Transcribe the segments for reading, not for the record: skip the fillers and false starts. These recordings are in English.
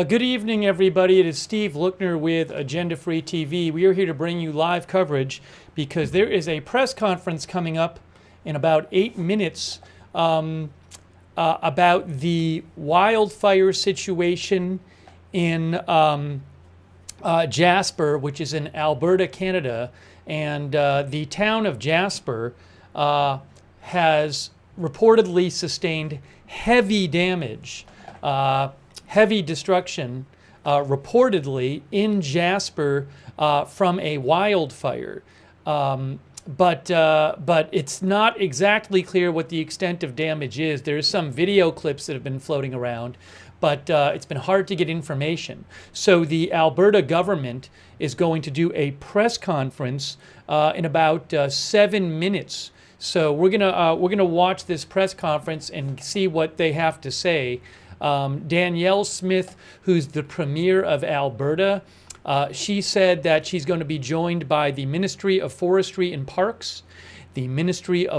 Good evening, everybody. It is Steve Lookner with Agenda Free TV. We are here to bring you live coverage because there is a press conference coming up in about 8 minutes about the wildfire situation in Jasper, which is in Alberta, Canada. And the town of Jasper has reportedly sustained heavy damage, heavy destruction, reportedly in Jasper from a wildfire. But it's not exactly clear what the extent of damage is. There's some video clips that have been floating around, but it's been hard to get information. So the Alberta government is going to do a press conference in about 7 minutes. So we're gonna watch this press conference and see what they have to say. Danielle Smith, who's the Premier of Alberta, she said that she's going to be joined by the Ministry of Forestry and Parks, the Minister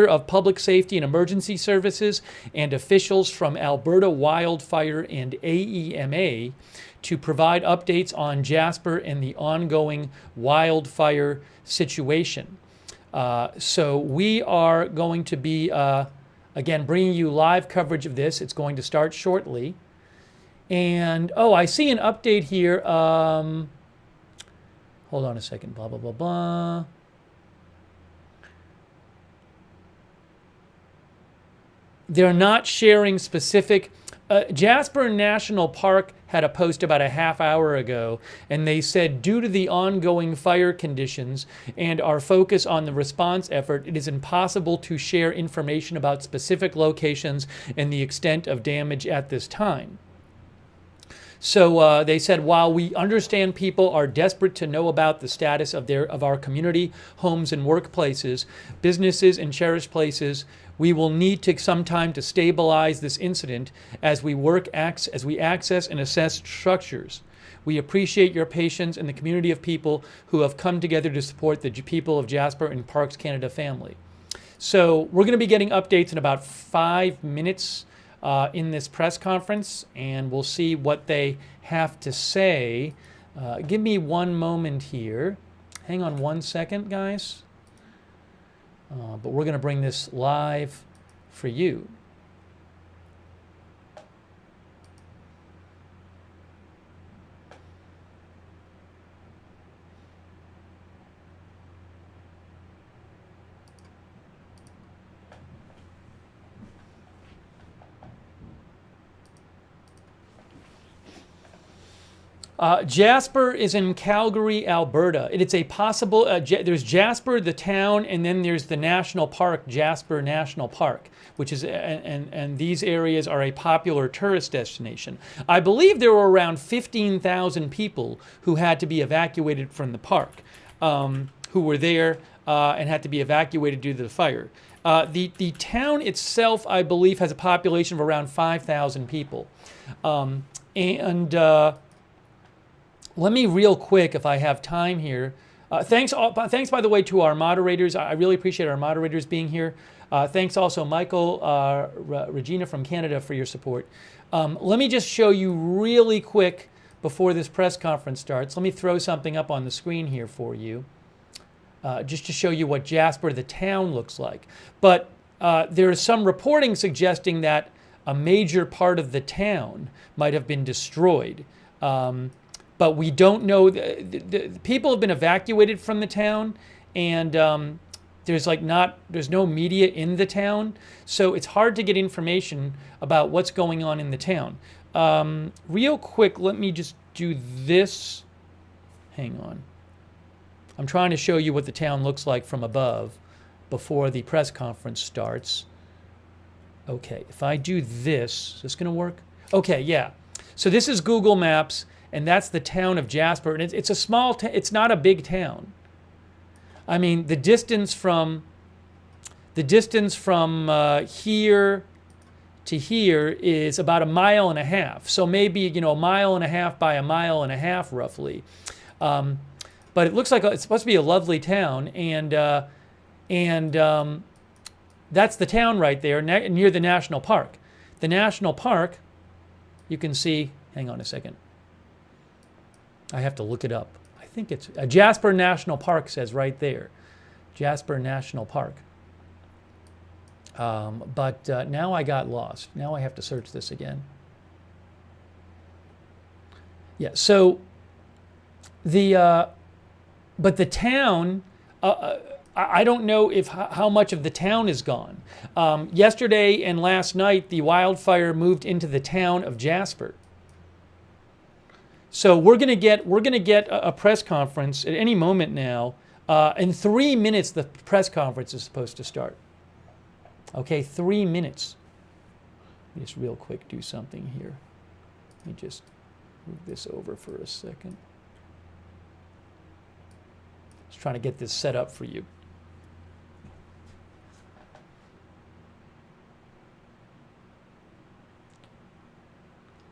of Public Safety and Emergency Services, and officials from Alberta Wildfire and AEMA to provide updates on Jasper and the ongoing wildfire situation. So we are going to be, again, bringing you live coverage of this. It's going to start shortly. And, oh, I see an update here. Hold on a second. Blah, blah, blah, blah. They're not sharing specific. Jasper National Park had a post about a half hour ago, and they said, due to the ongoing fire conditions and our focus on the response effort, it is impossible to share information about specific locations and the extent of damage at this time. So they said, while we understand people are desperate to know about the status of our community, homes and workplaces, businesses and cherished places, we will need to some time to stabilize this incident as we access and assess structures. We appreciate your patience and the community of people who have come together to support the people of Jasper and Parks Canada family. So we're going to be getting updates in about 5 minutes in this press conference, and we'll see what they have to say. Give me one moment here. Hang on 1 second, guys. But we're going to bring this live for you. Jasper is in Calgary, Alberta. It's a possible, there's Jasper, the town, and then there's the national park, Jasper National Park, which is, and these areas are a popular tourist destination. I believe there were around 15,000 people who had to be evacuated from the park, who were there and had to be evacuated due to the fire. The town itself, I believe, has a population of around 5,000 people. Let me real quick, if I have time here. Thanks, by the way, to our moderators. I really appreciate our moderators being here. Thanks also, Michael, Regina from Canada, for your support. Let me just show you really quick before this press conference starts. Let me throw something up on the screen here for you, just to show you what Jasper, the town, looks like. But there is some reporting suggesting that a major part of the town might have been destroyed. But we don't know. The people have been evacuated from the town, and there's no media in the town, so it's hard to get information about what's going on in the town. Real quick, let me just do this. Hang on. I'm trying to show you what the town looks like from above before the press conference starts. Okay, if I do this, is this going to work? Okay, yeah. So this is Google Maps. And that's the town of Jasper, and it's a small town. It's not a big town. I mean, the distance from here to here is about 1.5 miles. So maybe, 1.5 miles by 1.5 miles, roughly. But it looks like it's supposed to be a lovely town, and that's the town right there near the national park. The national park, you can see, Hang on a second. I have to look it up. I think it's Jasper National Park says right there. Jasper National Park. But now I got lost. Now I have to search this again. Yeah, so but the town, I don't know if how much of the town is gone. Yesterday and last night, the wildfire moved into the town of Jasper. So we're gonna get a press conference at any moment now. In 3 minutes, the press conference is supposed to start. Okay, 3 minutes. Let me just real quick do something here. Let me just move this over for a second. Just trying to get this set up for you.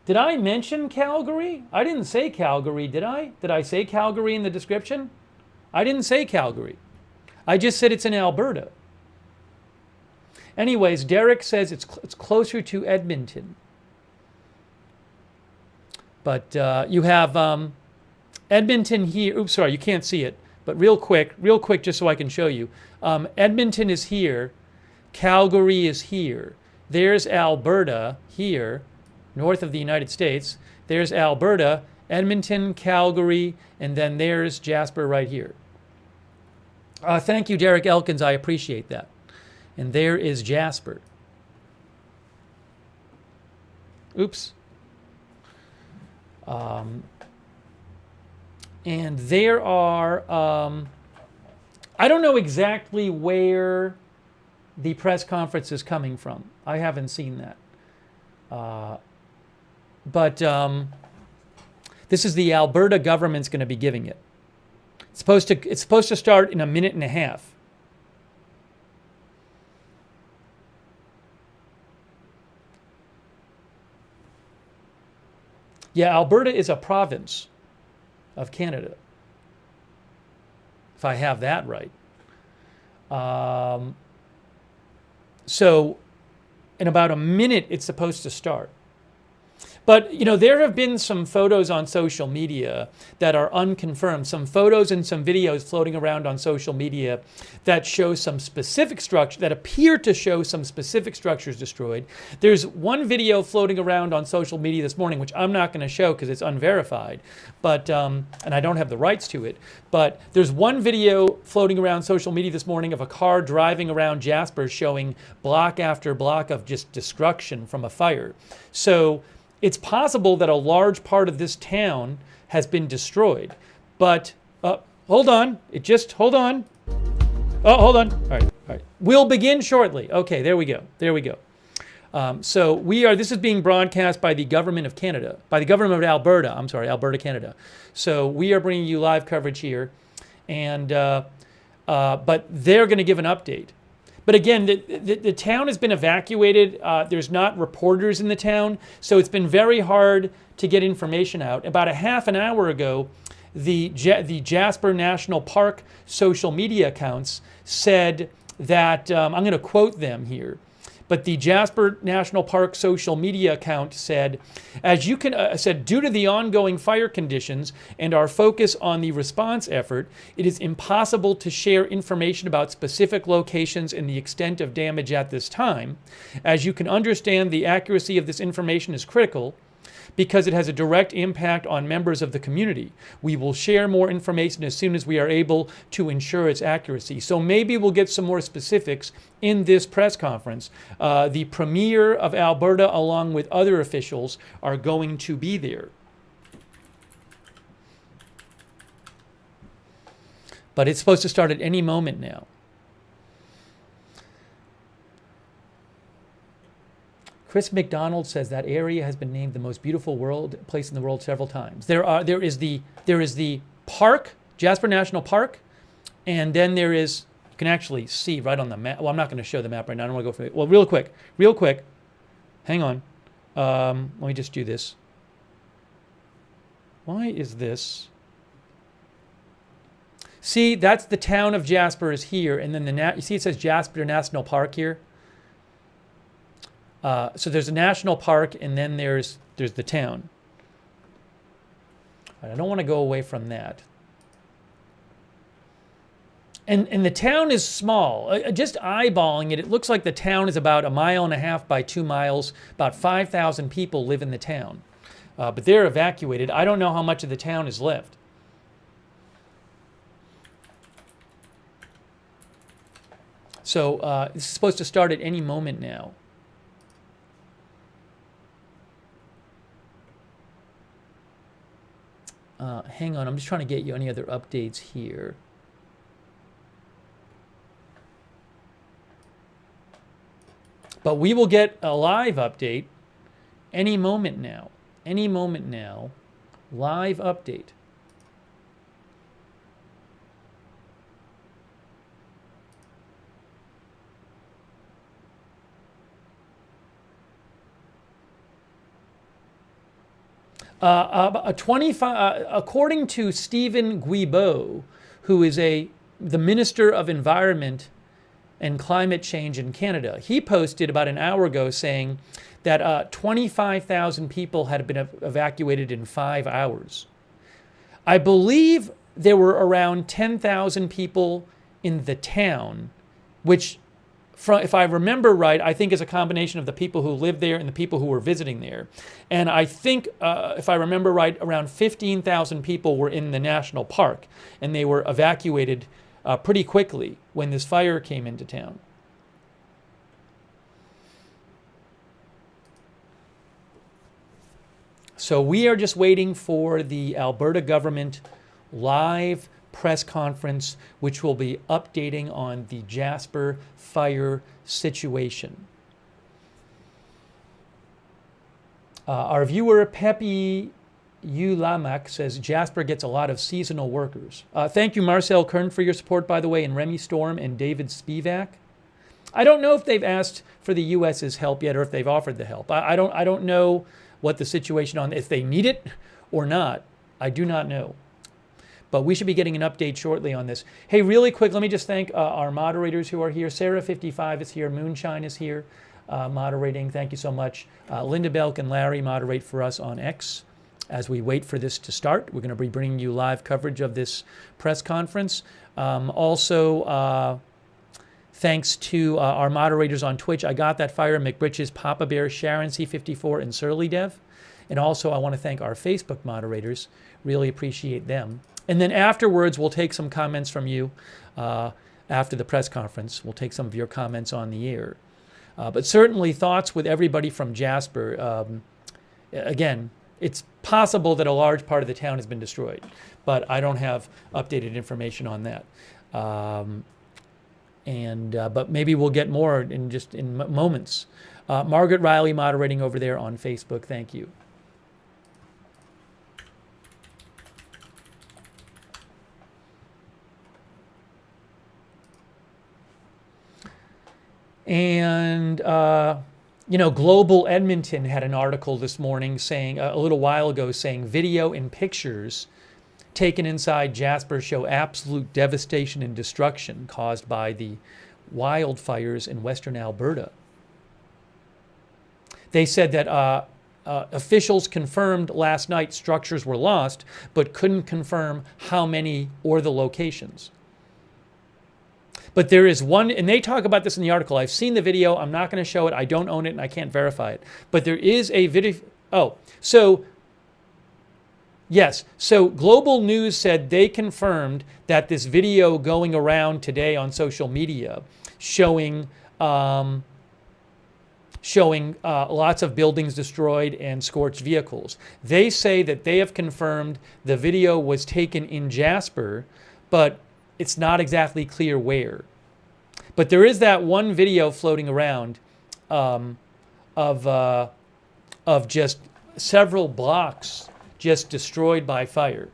Did I mention Calgary? I didn't say Calgary, did I? Did I say Calgary in the description? I didn't say Calgary. I just said it's in Alberta. Anyways, Derek says it's closer to Edmonton. But you have Edmonton here. Oops, sorry, you can't see it. But real quick, just so I can show you. Edmonton is here. Calgary is here. There's Alberta here, north of the United States. There's Alberta, Edmonton, Calgary, and then there's Jasper right here. Thank you, Derek Elkins. I appreciate that. And there is Jasper. Oops. And there are, I don't know exactly where the press conference is coming from. I haven't seen that. But this is the Alberta government's going to be giving it. It's supposed to start in a minute and a half. Yeah, Alberta is a province of Canada, if I have that right. So in about a minute, it's supposed to start. But, you know, there have been some photos on social media that are unconfirmed, some photos and some videos floating around on social media that show some specific structure, that appear to show some specific structures destroyed. There's one video floating around on social media this morning, which I'm not going to show because it's unverified, but, and I don't have the rights to it, but there's one video floating around social media this morning of a car driving around Jasper showing block after block of just destruction from a fire. So it's possible that a large part of this town has been destroyed. But, hold on. Hold on. Oh, hold on. All right. We'll begin shortly. Okay, there we go. So this is being broadcast by the government of Canada, by the government of Alberta. I'm sorry, Alberta, Canada. So we are bringing you live coverage here. And, but they're going to give an update. But again, the town has been evacuated. There's not reporters in the town, so it's been very hard to get information out. About a half an hour ago, the Jasper National Park social media accounts said that, I'm going to quote them here, but the Jasper National Park social media account said, as you can, said, due to the ongoing fire conditions and our focus on the response effort, it is impossible to share information about specific locations and the extent of damage at this time. As you can understand, the accuracy of this information is critical because it has a direct impact on members of the community. We will share more information as soon as we are able to ensure its accuracy. So maybe we'll get some more specifics in this press conference. The Premier of Alberta, along with other officials, are going to be there. But it's supposed to start at any moment now. Chris McDonald says that area has been named the most beautiful place in the world several times. There is the park, Jasper National Park, and then there is, you can actually see right on the map. Well, I'm not going to show the map right now. I don't want to go for it. Well, real quick. Hang on. Let me just do this. Why is this? See, that's the town of Jasper is here, and then you see it says Jasper National Park here. So there's a national park, and then there's the town. I don't want to go away from that. And the town is small. Just eyeballing it, it looks like the town is about 1.5 miles by 2 miles. About 5,000 people live in the town. But they're evacuated. I don't know how much of the town is left. So it's supposed to start at any moment now. Hang on, I'm just trying to get you any other updates here. But we will get a live update any moment now. Any moment now. Live update. According to Stephen Guilbeault, who is the Minister of Environment and Climate Change in Canada, he posted about an hour ago saying that 25,000 people had been evacuated in 5 hours. I believe there were around 10,000 people in the town, which, if I remember right, I think is a combination of the people who lived there and the people who were visiting there. And I think, if I remember right, around 15,000 people were in the national park, and they were evacuated pretty quickly when this fire came into town. So we are just waiting for the Alberta government live press conference, which will be updating on the Jasper Fire situation. Our viewer Pepe Ulamak says Jasper gets a lot of seasonal workers. Thank you, Marcel Kern, for your support, by the way, and Remy Storm and David Spivak. I don't know if they've asked for the U.S.'s help yet, or if they've offered the help. I don't know what the situation on, if they need it or not. I do not know. But we should be getting an update shortly on this. Hey, really quick, let me just thank our moderators who are here. Sarah55 is here. Moonshine is here moderating. Thank you so much. Linda Belk and Larry moderate for us on X. As we wait for this to start, we're going to be bringing you live coverage of this press conference. Also, thanks to our moderators on Twitch. I Got That Fire, McBritches, Papa Bear, Sharon, C54, and Surly Dev. And also, I want to thank our Facebook moderators. Really appreciate them. And then afterwards, we'll take some comments from you after the press conference. We'll take some of your comments on the air. But certainly thoughts with everybody from Jasper. Again, it's possible that a large part of the town has been destroyed, but I don't have updated information on that. But maybe we'll get more in moments. Margaret Riley moderating over there on Facebook. Thank you. And, Global Edmonton had an article this morning saying, a little while ago, saying video and pictures taken inside Jasper show absolute devastation and destruction caused by the wildfires in Western Alberta. They said that officials confirmed last night structures were lost, but couldn't confirm how many or the locations. But there is one, and they talk about this in the article. I've seen the video. I'm not going to show it. I don't own it, and I can't verify it. But there is a video. Oh, so yes. So Global News said they confirmed that this video going around today on social media showing lots of buildings destroyed and scorched vehicles. They say that they have confirmed the video was taken in Jasper, but it's not exactly clear where. But there is that one video floating around of just several blocks just destroyed by fire.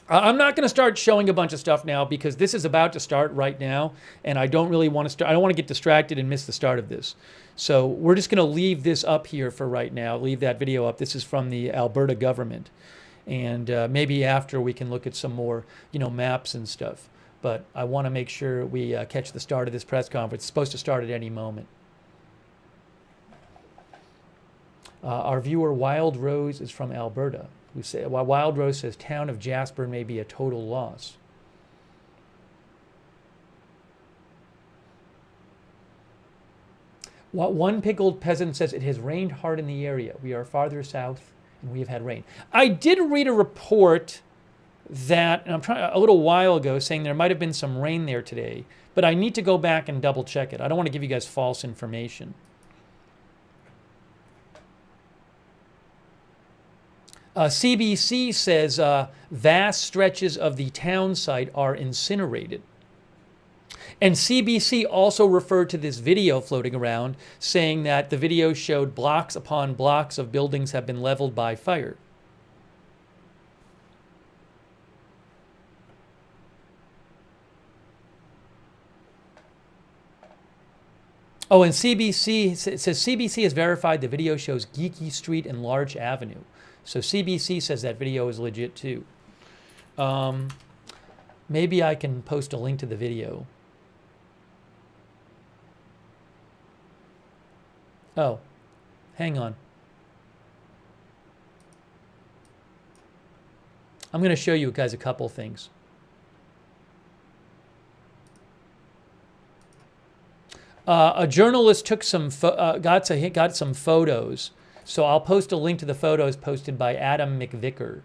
I'm not going to start showing a bunch of stuff now because this is about to start right now, and I don't really want to start. I don't want to get distracted and miss the start of this. So we're just going to leave this up here for right now. Leave that video up. This is from the Alberta government. And maybe after we can look at some more, maps and stuff. But I want to make sure we catch the start of this press conference. It's supposed to start at any moment. Our viewer Wild Rose is from Alberta. Wild Rose says town of Jasper may be a total loss. One pickled peasant says it has rained hard in the area. We are farther south and we have had rain. I did read a report that, and I'm trying a little while ago, saying there might have been some rain there today, but I need to go back and double check it. I don't want to give you guys false information. CBC says vast stretches of the town site are incinerated. And CBC also referred to this video floating around, saying that the video showed blocks upon blocks of buildings have been leveled by fire. Oh, and CBC, it says CBC has verified the video shows Geeky Street and Large Avenue. So CBC says that video is legit too. Maybe I can post a link to the video. Oh, hang on. I'm going to show you guys a couple things. A journalist took some got some photos, so I'll post a link to the photos posted by Adam McVicker.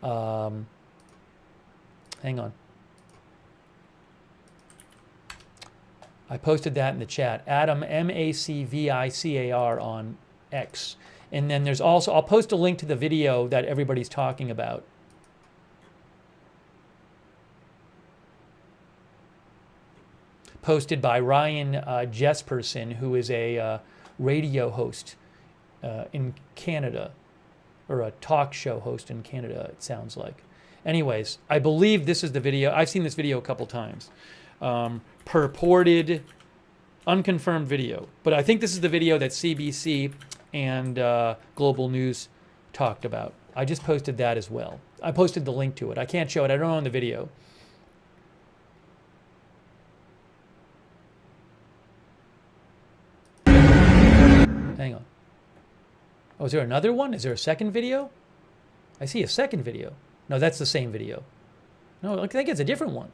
Hang on. I posted that in the chat. Adam, MACVICAR on X. And then there's also, I'll post a link to the video that everybody's talking about. Posted by Ryan Jesperson, who is a radio host in Canada, or a talk show host in Canada, it sounds like. Anyways, I believe this is the video. I've seen this video a couple times. Purported, unconfirmed video. But I think this is the video that CBC and Global News talked about. I just posted that as well. I posted the link to it. I can't show it. I don't own the video. Hang on. Oh, is there another one? Is there a second video? I see a second video. No, that's the same video. No, I think it's a different one.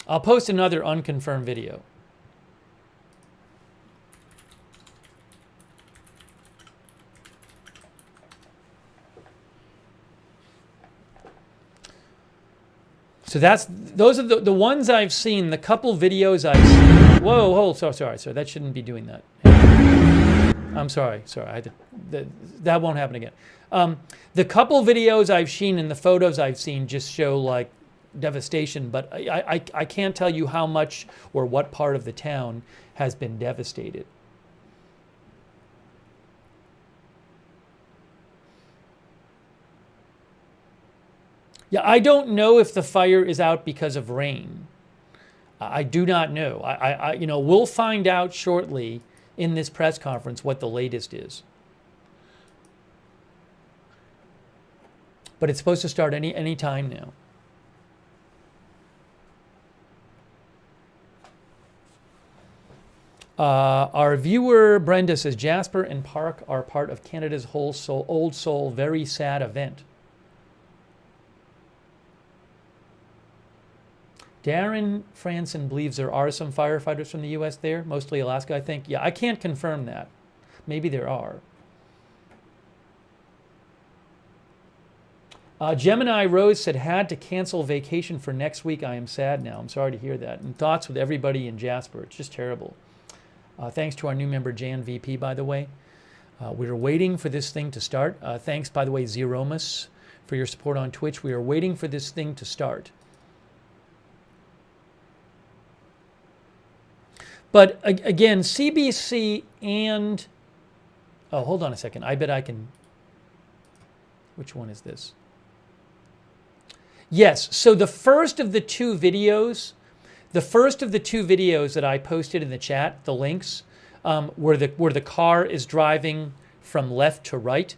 I'll post another unconfirmed video. So those are the ones I've seen, the couple videos I've seen. Whoa, sorry, that shouldn't be doing that. I'm sorry, that won't happen again. The couple videos I've seen and the photos I've seen just show like devastation, but I can't tell you how much or what part of the town has been devastated. Yeah, I don't know if the fire is out because of rain. I do not know. We'll find out shortly in this press conference what the latest is. But it's supposed to start any time now. Our viewer Brenda says Jasper and Park are part of Canada's old soul, very sad event. Darren Franson believes there are some firefighters from the U.S. there, mostly Alaska, I think. Yeah, I can't confirm that. Maybe there are. Gemini Rose said, had to cancel vacation for next week. I am sad now. I'm sorry to hear that. And thoughts with everybody in Jasper. It's just terrible. Thanks to our new member, Jan VP, by the way. We are waiting for this thing to start. Thanks, by the way, Zeromus, for your support on Twitch. We are waiting for this thing to start. But again, CBC and... Oh, hold on a second. I bet I can... Which one is this? Yes, so the first of the two videos that I posted in the chat, the links, where the car is driving from left to right,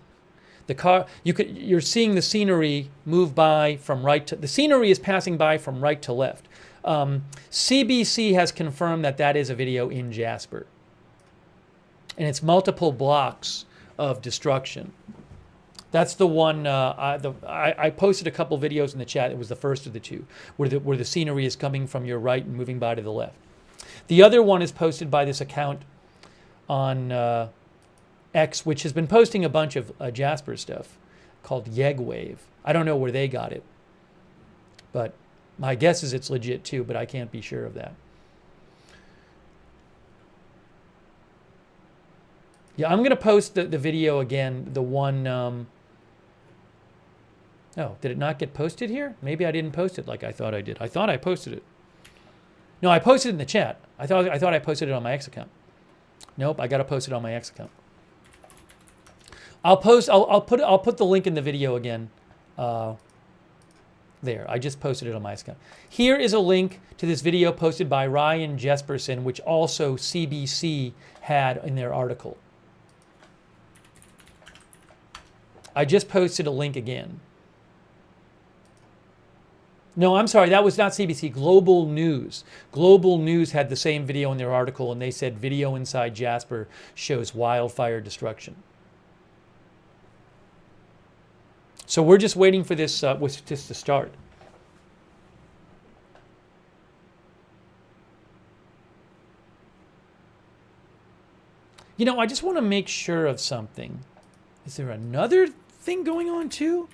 The car, you're seeing the scenery move by from right to, the scenery is passing by from right to left. CBC has confirmed that that is a video in Jasper. And it's multiple blocks of destruction. That's the one, I posted a couple videos in the chat. It was the first of the two, where the scenery is coming from your right and moving by to the left. The other one is posted by this account on X, which has been posting a bunch of Jasper stuff, called Yegwave. I don't know where they got it, but my guess is it's legit too, but I can't be sure of that. Yeah, I'm going to post the video again, the one... oh, did it not get posted here? Maybe I didn't post it like I thought I did. I thought I posted it. No, I posted it in the chat. I thought I posted it on my X account. Nope, I got to post it on my X account. I'll put the link in the video again. There, I just posted it on my account. Here is a link to this video posted by Ryan Jesperson, which also CBC had in their article. I just posted a link again. No, I'm sorry, that was not CBC, Global News. Global News had the same video in their article, and they said video inside Jasper shows wildfire destruction. So we're just waiting for this just to start. You know, I just want to make sure of something. Is there another thing going on too?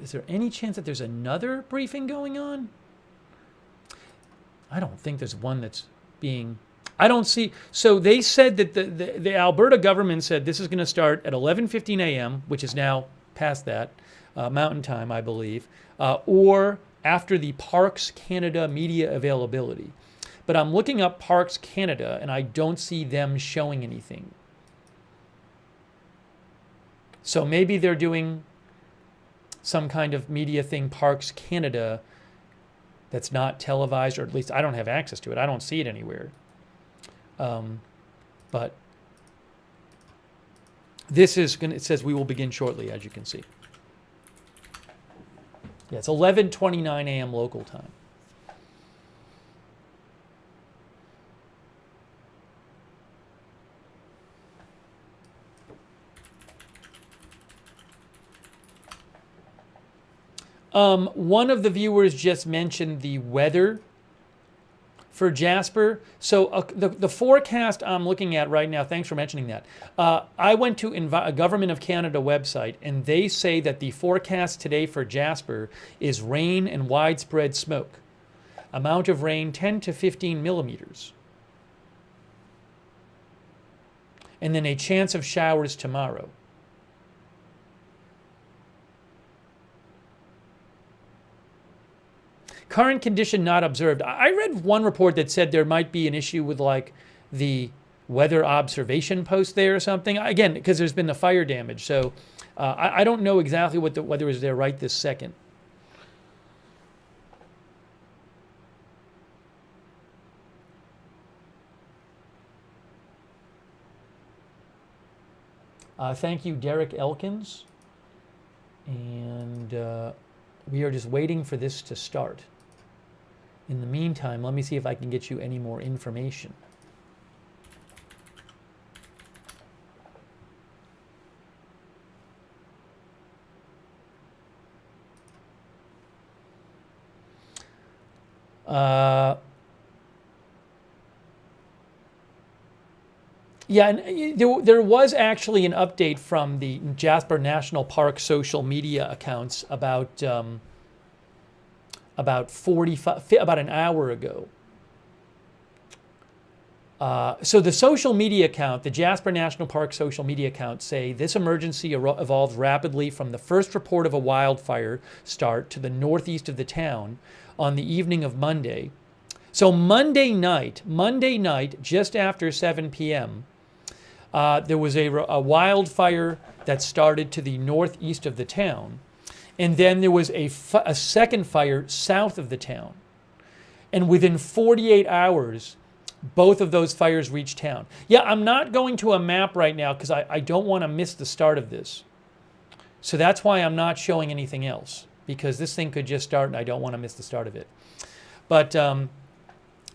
Is there any chance that there's another briefing going on? I don't think there's one that's being... I don't see... So they said that the Alberta government said this is going to start at 11:15 a.m., which is now past that, Mountain Time, I believe, or after the Parks Canada media availability. But I'm looking up Parks Canada, and I don't see them showing anything. So maybe they're doing some kind of media thing, Parks Canada, that's not televised, or at least I don't have access to it. I don't see it anywhere. But this is going to, it says we will begin shortly, as you can see. Yeah, it's 11:29 a.m. local time. One of the viewers just mentioned the weather for Jasper. So the forecast I'm looking at right now, thanks for mentioning that. I went to a Government of Canada website, and they say that the forecast today for Jasper is rain and widespread smoke. Amount of rain 10 to 15 millimeters. And then a chance of showers tomorrow. Current condition not observed. I read one report that said there might be an issue with like the weather observation post there or something. Again, because there's been the fire damage. So I don't know exactly what the weather is there right this second. Thank you, Derek Elkins. And we are just waiting for this to start. In the meantime, let me see if I can get you any more information. Yeah, and there was actually an update from the Jasper National Park social media accounts about about an hour ago. So the social media account, the Jasper National Park social media account, say this emergency evolved rapidly from the first report of a wildfire start to the northeast of the town on the evening of Monday. So Monday night, just after 7 p.m., there was a wildfire that started to the northeast of the town. And then there was a second fire south of the town. And within 48 hours, both of those fires reached town. Yeah, I'm not going to a map right now because I don't want to miss the start of this. So that's why I'm not showing anything else, because this thing could just start and I don't want to miss the start of it. But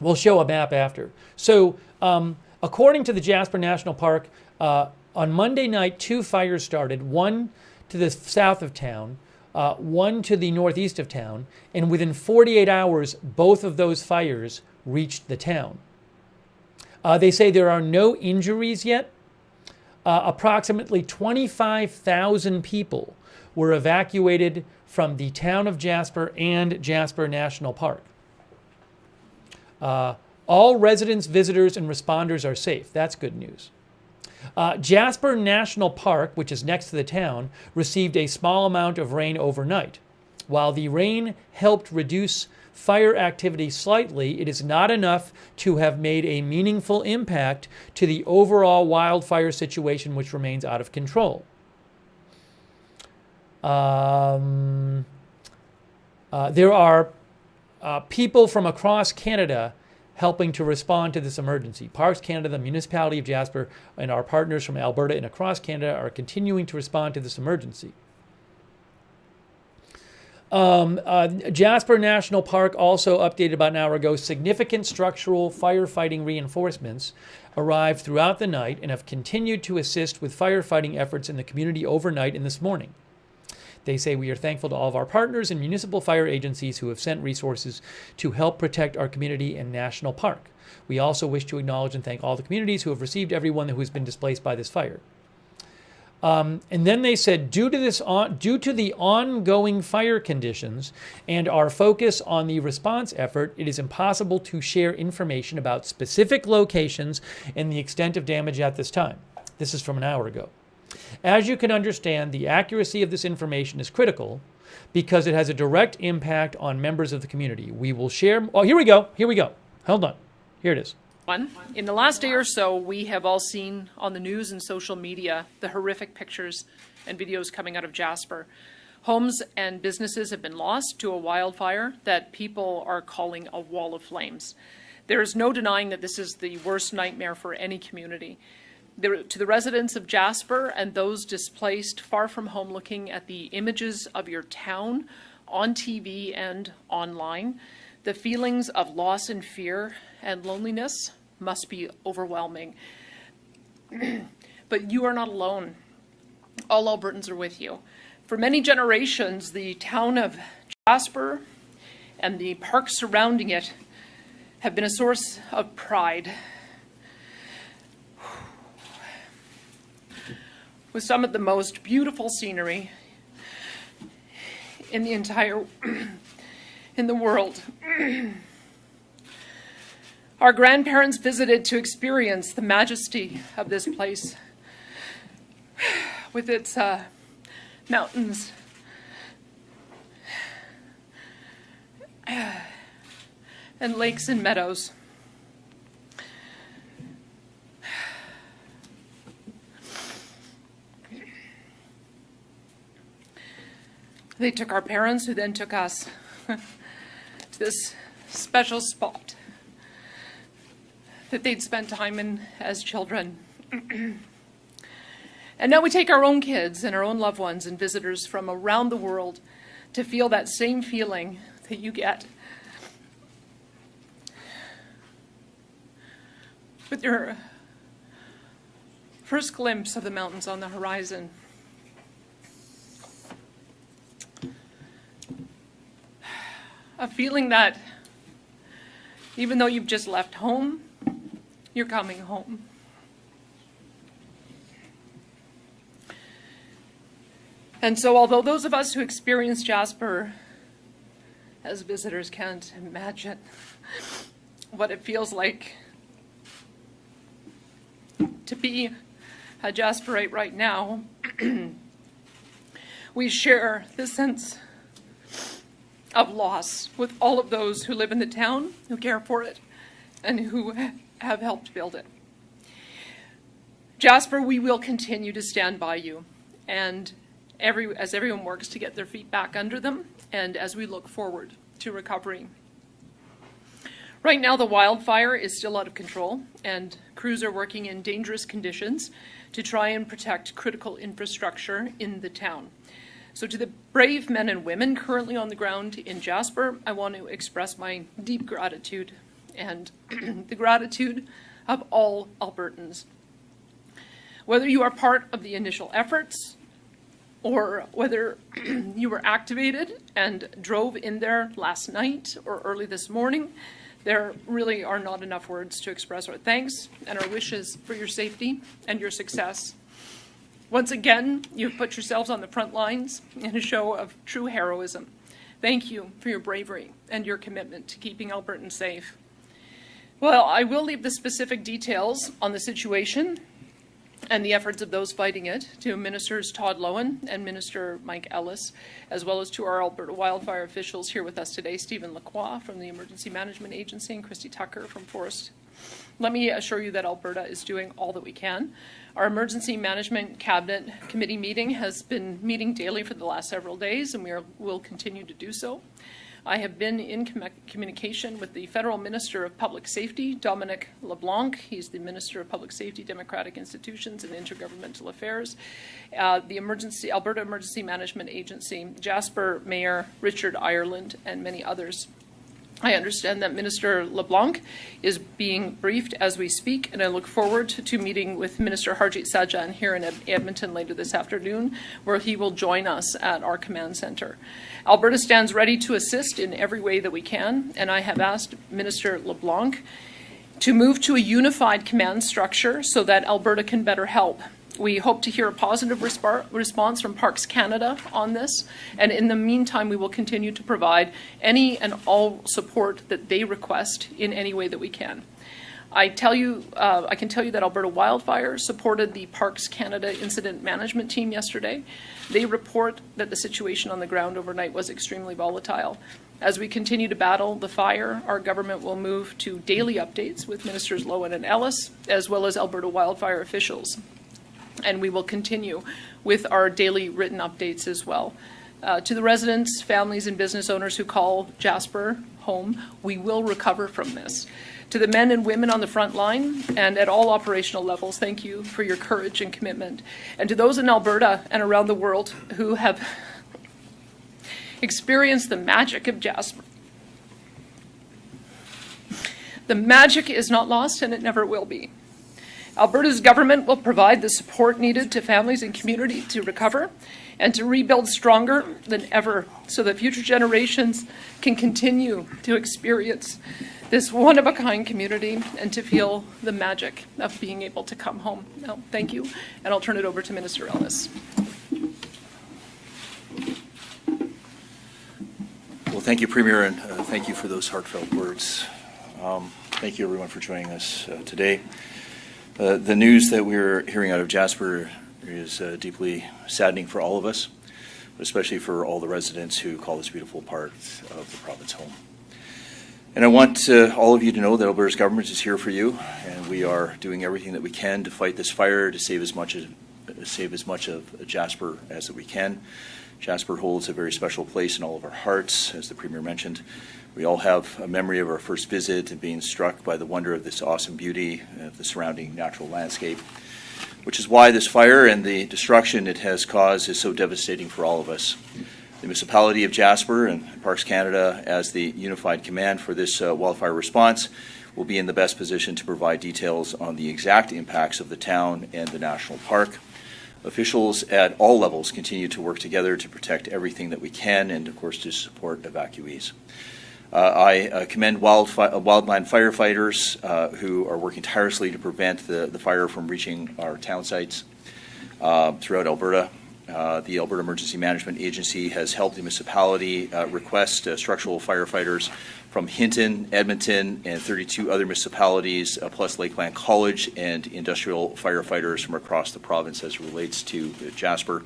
we'll show a map after. So according to the Jasper National Park, on Monday night, 2 fires started, one to the south of town, one to the northeast of town, and within 48 hours, both of those fires reached the town. They say there are no injuries yet. Approximately 25,000 people were evacuated from the town of Jasper and Jasper National Park. All residents, visitors, and responders are safe. That's good news. Jasper National Park, which is next to the town, received a small amount of rain overnight. While the rain helped reduce fire activity slightly, it is not enough to have made a meaningful impact to the overall wildfire situation, which remains out of control. There are people from across Canada helping to respond to this emergency. Parks Canada, the Municipality of Jasper, and our partners from Alberta and across Canada are continuing to respond to this emergency. Jasper National Park also updated about an hour ago, significant structural firefighting reinforcements arrived throughout the night and have continued to assist with firefighting efforts in the community overnight and this morning. They say, we are thankful to all of our partners and municipal fire agencies who have sent resources to help protect our community and national park. We also wish to acknowledge and thank all the communities who have received everyone who has been displaced by this fire. And then they said, due to the ongoing fire conditions and our focus on the response effort, it is impossible to share information about specific locations and the extent of damage at this time. This is from an hour ago. As you can understand, the accuracy of this information is critical because it has a direct impact on members of the community. We will share. Oh, here we go. Here we go. Hold on. Here it is. In the last day or so, we have all seen on the news and social media the horrific pictures and videos coming out of Jasper. Homes and businesses have been lost to a wildfire that people are calling a wall of flames. There is no denying that this is the worst nightmare for any community. To the residents of Jasper and those displaced far from home looking at the images of your town on TV and online, the feelings of loss and fear and loneliness must be overwhelming. But you are not alone. All Albertans are with you. For many generations, the town of Jasper and the parks surrounding it have been a source of pride. With some of the most beautiful scenery in the entire in the world. Our grandparents visited to experience the majesty of this place with its mountains and lakes and meadows. They took our parents, who then took us to this special spot that they'd spent time in as children. And now we take our own kids and our own loved ones and visitors from around the world to feel that same feeling that you get with your first glimpse of the mountains on the horizon. A feeling that even though you've just left home, you're coming home. And so although those of us who experience Jasper as visitors can't imagine what it feels like to be a Jasperite right now, we share this sense of loss with all of those who live in the town, who care for it, and who have helped build it. Jasper, we will continue to stand by you, and as everyone works to get their feet back under them, and as we look forward to recovery. Right now, the wildfire is still out of control, and crews are working in dangerous conditions to try and protect critical infrastructure in the town. So to the brave men and women currently on the ground in Jasper, I want to express my deep gratitude and the gratitude of all Albertans. Whether you are part of the initial efforts or whether you were activated and drove in there last night or early this morning, there really are not enough words to express our thanks and our wishes for your safety and your success. Once again, you've put yourselves on the front lines in a show of true heroism. Thank you for your bravery and your commitment to keeping Albertans safe. Well, I will leave the specific details on the situation and the efforts of those fighting it to Ministers Todd Loewen and Minister Mike Ellis, as well as to our Alberta wildfire officials here with us today, Stephen Lookner from the Emergency Management Agency and Christy Tucker from Forestry. Let me assure you that Alberta is doing all that we can. Our Emergency Management Cabinet Committee meeting has been meeting daily for the last several days, and will continue to do so. I have been in communication with the Federal Minister of Public Safety, Dominic LeBlanc. He's the Minister of Public Safety, Democratic Institutions, and Intergovernmental Affairs. The Alberta Emergency Management Agency, Jasper Mayor Richard Ireland, and many others. I understand that Minister LeBlanc is being briefed as we speak, and I look forward to meeting with Minister Harjit Sajjan here in Edmonton later this afternoon, where he will join us at our command center. Alberta stands ready to assist in every way that we can, and I have asked Minister LeBlanc to move to a unified command structure so that Alberta can better help. We hope to hear a positive response from Parks Canada on this, and in the meantime, we will continue to provide any and all support that they request in any way that we can. I can tell you that Alberta Wildfire supported the Parks Canada Incident Management Team yesterday. They report that the situation on the ground overnight was extremely volatile. As we continue to battle the fire, our government will move to daily updates with Ministers Loewen and Ellis, as well as Alberta Wildfire officials. And we will continue with our daily written updates as well. To the residents, families, and business owners who call Jasper home, we will recover from this. To the men and women on the front line and at all operational levels, thank you for your courage and commitment. And to those in Alberta and around the world who have experienced the magic of Jasper, the magic is not lost, and it never will be. Alberta's government will provide the support needed to families and community to recover and to rebuild stronger than ever so that future generations can continue to experience this one-of-a-kind community and to feel the magic of being able to come home. Now, thank you, and I'll turn it over to Minister Ellis. Well, thank you, Premier, and thank you for those heartfelt words. Thank you, everyone, for joining us today. The news that we're hearing out of Jasper is deeply saddening for all of us, but especially for all the residents who call this beautiful part of the province home. And I want all of you to know that Alberta's government is here for you, and we are doing everything that we can to fight this fire, to save as much of Jasper as that we can. Jasper holds a very special place in all of our hearts, as the Premier mentioned. We all have a memory of our first visit and being struck by the wonder of this awesome beauty of the surrounding natural landscape, which is why this fire and the destruction it has caused is so devastating for all of us. The municipality of Jasper and Parks Canada, as the unified command for this wildfire response, will be in the best position to provide details on the exact impacts of the town and the national park. Officials at all levels continue to work together to protect everything that we can and, of course, to support evacuees. I commend wildland firefighters who are working tirelessly to prevent the fire from reaching our town sites throughout Alberta. The Alberta Emergency Management Agency has helped the municipality request structural firefighters from Hinton, Edmonton, and 32 other municipalities, plus Lakeland College and industrial firefighters from across the province as it relates to Jasper.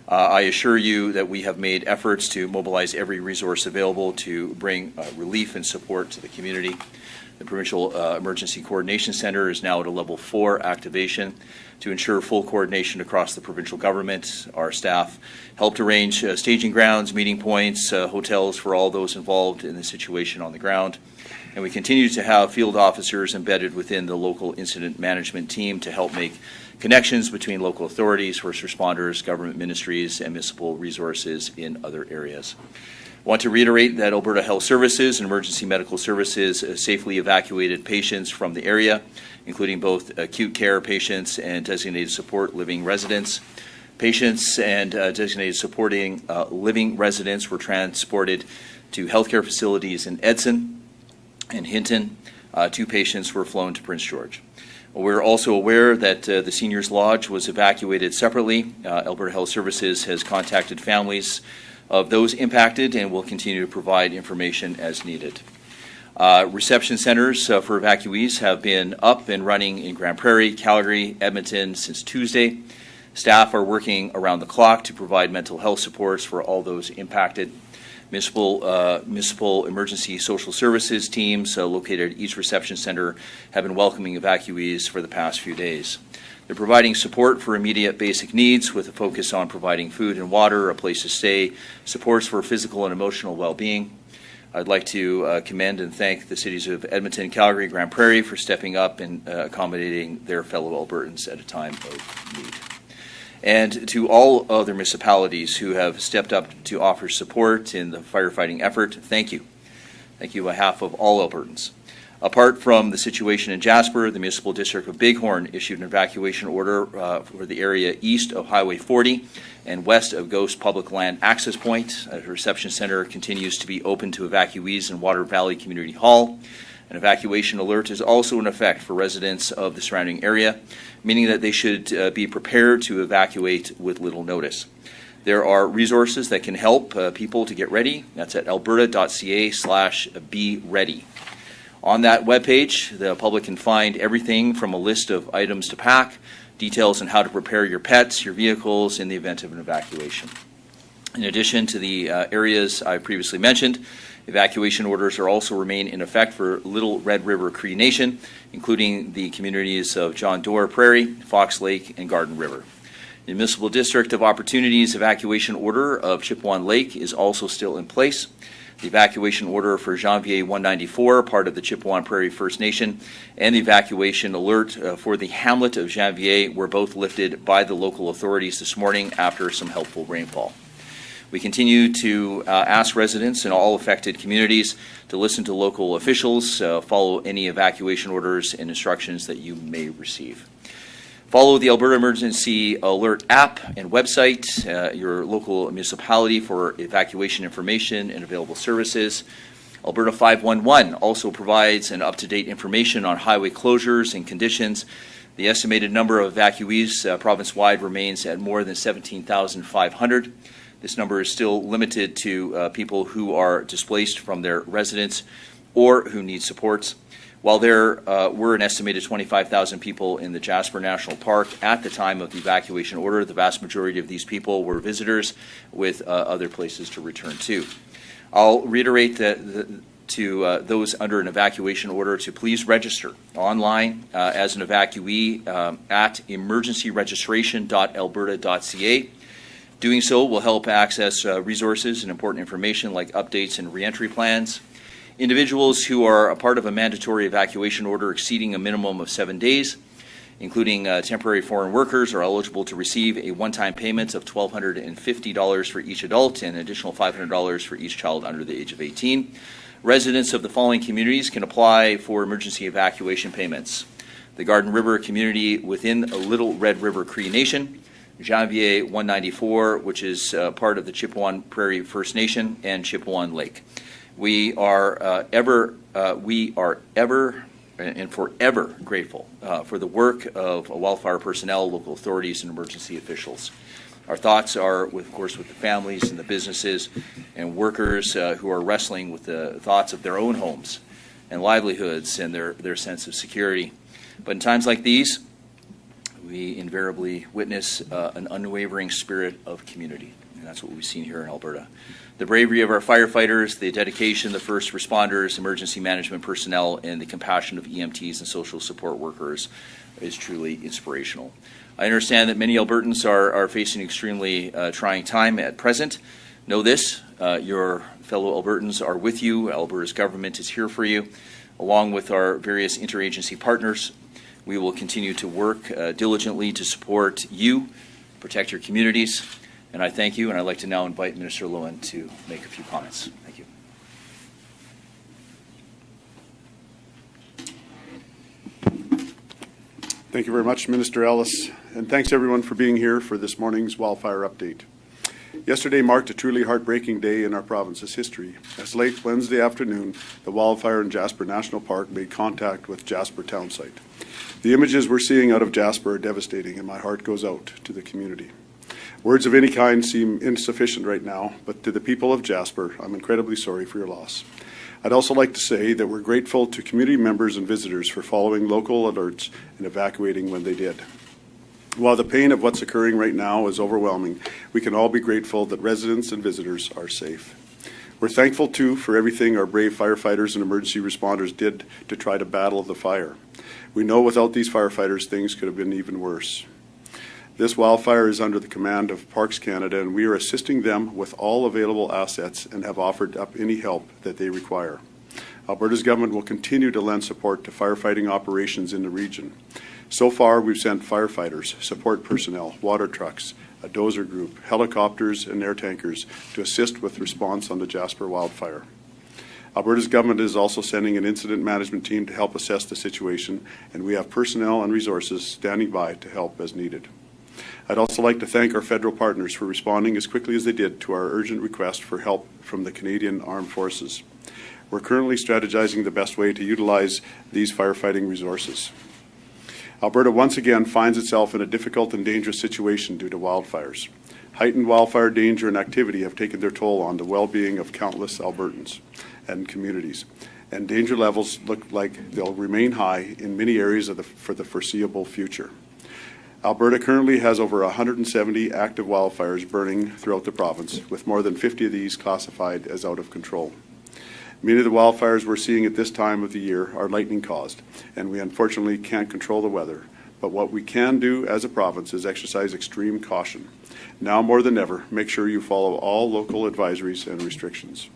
I assure you that we have made efforts to mobilize every resource available to bring relief and support to the community. The Provincial Emergency Coordination Centre is now at a level 4 activation to ensure full coordination across the provincial government. Our staff helped arrange staging grounds, meeting points, hotels for all those involved in the situation on the ground. And we continue to have field officers embedded within the local incident management team to help make connections between local authorities, first responders, government ministries, and municipal resources in other areas. I want to reiterate that Alberta Health Services and Emergency Medical Services safely evacuated patients from the area, including both acute care patients and designated support living residents. Patients and designated supporting living residents were transported to healthcare facilities in Edson and Hinton. 2 patients were flown to Prince George. We're also aware that the Seniors Lodge was evacuated separately. Alberta Health Services has contacted families of those impacted and will continue to provide information as needed. Reception centers for evacuees have been up and running in Grand Prairie, Calgary, Edmonton since Tuesday. Staff are working around the clock to provide mental health supports for all those impacted. Municipal emergency social services teams located at each reception center have been welcoming evacuees for the past few days. They're providing support for immediate basic needs with a focus on providing food and water, a place to stay, supports for physical and emotional well-being. I'd like to commend and thank the cities of Edmonton, Calgary, Grand Prairie for stepping up and accommodating their fellow Albertans at a time of need. And to all other municipalities who have stepped up to offer support in the firefighting effort, thank you. Thank you on behalf of all Albertans. Apart from the situation in Jasper, the Municipal District of Bighorn issued an evacuation order for the area east of Highway 40 and west of Ghost Public Land Access Point. A reception center continues to be open to evacuees in Water Valley Community Hall. An evacuation alert is also in effect for residents of the surrounding area, meaning that they should be prepared to evacuate with little notice. There are resources that can help people to get ready. That's at alberta.ca/be ready. On that webpage, the public can find everything from a list of items to pack, details on how to prepare your pets, your vehicles in the event of an evacuation. In addition to the areas I previously mentioned, evacuation orders are also remain in effect for Little Red River Cree Nation, including the communities of John Doerr Prairie, Fox Lake, and Garden River. The Municipal District of Opportunities evacuation order of Chippewa Lake is also still in place. The evacuation order for Janvier 194, part of the Chippewa Prairie First Nation, and the evacuation alert for the hamlet of Janvier were both lifted by the local authorities this morning after some helpful rainfall. We continue to ask residents in all affected communities to listen to local officials, follow any evacuation orders and instructions that you may receive. Follow the Alberta Emergency Alert app and website, your local municipality for evacuation information and available services. Alberta 511 also provides an up-to-date information on highway closures and conditions. The estimated number of evacuees province-wide remains at more than 17,500. This number is still limited to people who are displaced from their residence or who need supports. While there were an estimated 25,000 people in the Jasper National Park at the time of the evacuation order, the vast majority of these people were visitors with other places to return to. I'll reiterate that to those under an evacuation order to please register online as an evacuee at emergencyregistration.alberta.ca. Doing so will help access resources and important information like updates and reentry plans. Individuals who are a part of a mandatory evacuation order exceeding a minimum of 7 days, including temporary foreign workers, are eligible to receive a one-time payment of $1,250 for each adult and an additional $500 for each child under the age of 18. Residents of the following communities can apply for emergency evacuation payments: the Garden River community within Little Red River Cree Nation, Janvier 194, which is part of the Chippewa Prairie First Nation, and Chippewa Lake. We are ever and forever grateful for the work of wildfire personnel, local authorities, and emergency officials. Our thoughts are, of course, with the families and the businesses and workers who are wrestling with the thoughts of their own homes and livelihoods and their sense of security. But in times like these, we invariably witness an unwavering spirit of community, and that's what we've seen here in Alberta. The bravery of our firefighters, the dedication of the first responders, emergency management personnel, and the compassion of EMTs and social support workers is truly inspirational. I understand that many Albertans are facing an extremely trying time at present. Know this, your fellow Albertans are with you. Alberta's government is here for you. Along with our various interagency partners, we will continue to work diligently to support you, protect your communities, and I thank you, and I'd like to now invite Minister Lowen to make a few comments. Thank you. Thank you very much, Minister Ellis, and thanks everyone for being here for this morning's wildfire update. Yesterday marked a truly heartbreaking day in our province's history, as late Wednesday afternoon, the wildfire in Jasper National Park made contact with Jasper town site. The images we're seeing out of Jasper are devastating, and my heart goes out to the community. Words of any kind seem insufficient right now, but to the people of Jasper, I'm incredibly sorry for your loss. I'd also like to say that we're grateful to community members and visitors for following local alerts and evacuating when they did. While the pain of what's occurring right now is overwhelming, we can all be grateful that residents and visitors are safe. We're thankful, too, for everything our brave firefighters and emergency responders did to try to battle the fire. We know without these firefighters, things could have been even worse. This wildfire is under the command of Parks Canada, and we are assisting them with all available assets and have offered up any help that they require. Alberta's government will continue to lend support to firefighting operations in the region. So far, we've sent firefighters, support personnel, water trucks, a dozer group, helicopters, and air tankers to assist with response on the Jasper wildfire. Alberta's government is also sending an incident management team to help assess the situation, and we have personnel and resources standing by to help as needed. I'd also like to thank our federal partners for responding as quickly as they did to our urgent request for help from the Canadian Armed Forces. We're currently strategizing the best way to utilize these firefighting resources. Alberta once again finds itself in a difficult and dangerous situation due to wildfires. Heightened wildfire danger and activity have taken their toll on the well-being of countless Albertans and communities, and danger levels look like they'll remain high in many areas for the foreseeable future. Alberta currently has over 170 active wildfires burning throughout the province, with more than 50 of these classified as out of control. Many of the wildfires we're seeing at this time of the year are lightning caused, and we unfortunately can't control the weather. But what we can do as a province is exercise extreme caution. Now more than ever, make sure you follow all local advisories and restrictions.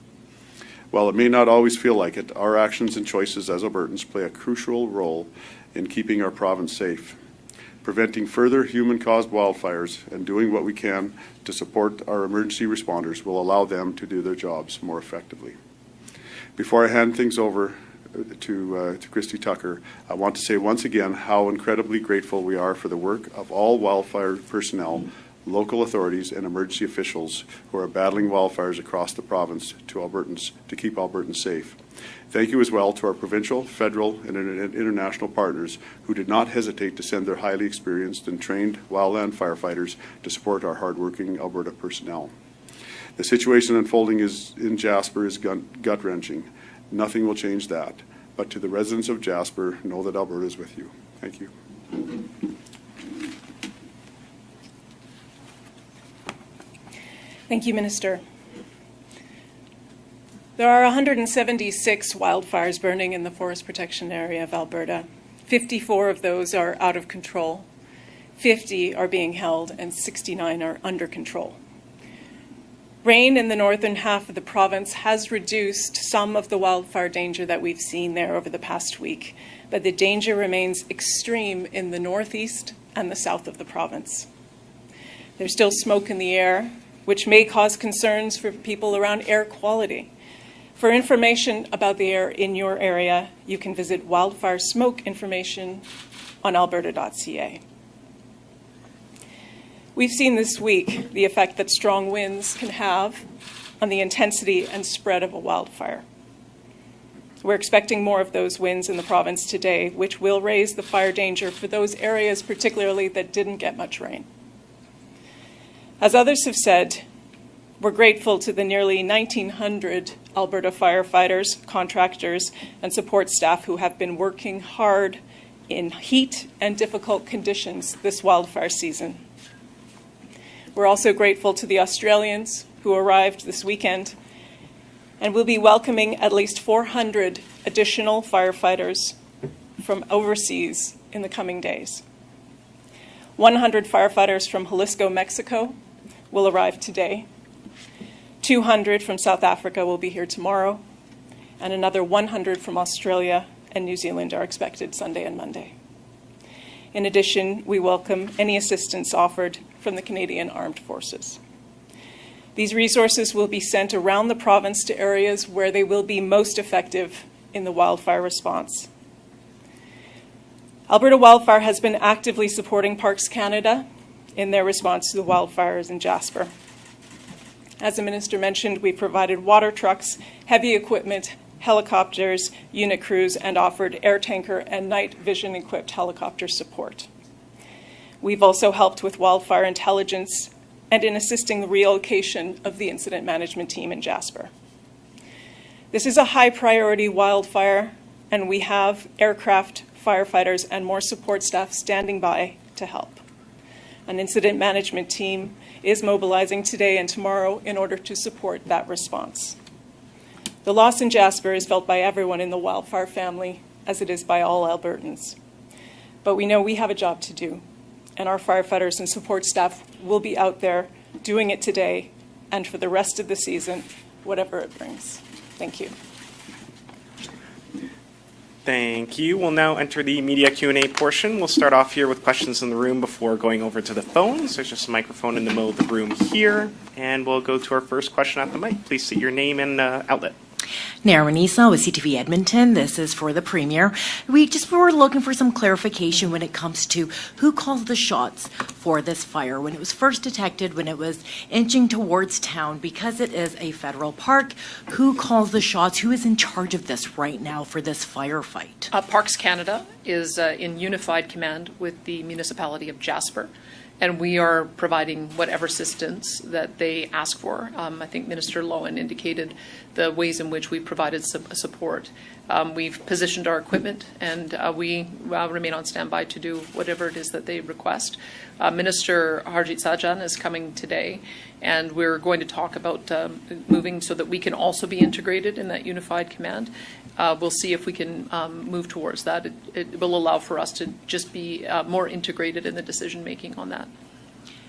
While it may not always feel like it, our actions and choices as Albertans play a crucial role in keeping our province safe. Preventing further human-caused wildfires and doing what we can to support our emergency responders will allow them to do their jobs more effectively. Before I hand things over to Christy Tucker, I want to say once again how incredibly grateful we are for the work of all wildfire personnel, local authorities, and emergency officials who are battling wildfires across the province to keep Albertans safe. Thank you as well to our provincial, federal, and international partners who did not hesitate to send their highly experienced and trained wildland firefighters to support our hardworking Alberta personnel. The situation unfolding in Jasper is gut-wrenching. Nothing will change that. But to the residents of Jasper, know that Alberta is with you. Thank you. Thank you, Minister. There are 176 wildfires burning in the forest protection area of Alberta. 54 of those are out of control, 50 are being held, and 69 are under control. Rain in the northern half of the province has reduced some of the wildfire danger that we've seen there over the past week, but the danger remains extreme in the northeast and the south of the province. There's still smoke in the air, which may cause concerns for people around air quality. For information about the air in your area, you can visit wildfire smoke information on alberta.ca. We've seen this week the effect that strong winds can have on the intensity and spread of a wildfire. We're expecting more of those winds in the province today, which will raise the fire danger for those areas particularly that didn't get much rain. As others have said, we're grateful to the nearly 1,900 Alberta firefighters, contractors, and support staff who have been working hard in heat and difficult conditions this wildfire season. We're also grateful to the Australians who arrived this weekend, and we'll be welcoming at least 400 additional firefighters from overseas in the coming days. 100 firefighters from Jalisco, Mexico will arrive today. 200 from South Africa will be here tomorrow, and another 100 from Australia and New Zealand are expected Sunday and Monday. In addition, we welcome any assistance offered from the Canadian Armed Forces. These resources will be sent around the province to areas where they will be most effective in the wildfire response. Alberta Wildfire has been actively supporting Parks Canada in their response to the wildfires in Jasper. As the Minister mentioned, we provided water trucks, heavy equipment, helicopters, unit crews, and offered air tanker and night vision equipped helicopter support. We've also helped with wildfire intelligence and in assisting the relocation of the incident management team in Jasper. This is a high priority wildfire, and we have aircraft, firefighters, and more support staff standing by to help. An incident management team is mobilizing today and tomorrow in order to support that response. The loss in Jasper is felt by everyone in the wildfire family, as it is by all Albertans. But we know we have a job to do, and our firefighters and support staff will be out there doing it today and for the rest of the season, whatever it brings. Thank you. Thank you. We'll now enter the media Q&A portion. We'll start off here with questions in the room before going over to the phones. There's just a microphone in the middle of the room here, and we'll go to our first question at the mic. Please state your name and outlet. Naramanisa with CTV Edmonton. This is for the Premier. We were looking for some clarification when it comes to who calls the shots for this fire. When it was first detected, when it was inching towards town, because it is a federal park, who calls the shots? Who is in charge of this right now for this firefight? Parks Canada is in unified command with the municipality of Jasper, and we are providing whatever assistance that they ask for. I think Minister Lowen indicated the ways in which we provided some support. We've positioned our equipment, and we remain on standby to do whatever it is that they request. Minister Harjit Sajjan is coming today, and we're going to talk about moving so that we can also be integrated in that unified command. We'll see if we can move towards that. It will allow for us to just be more integrated in the decision-making on that.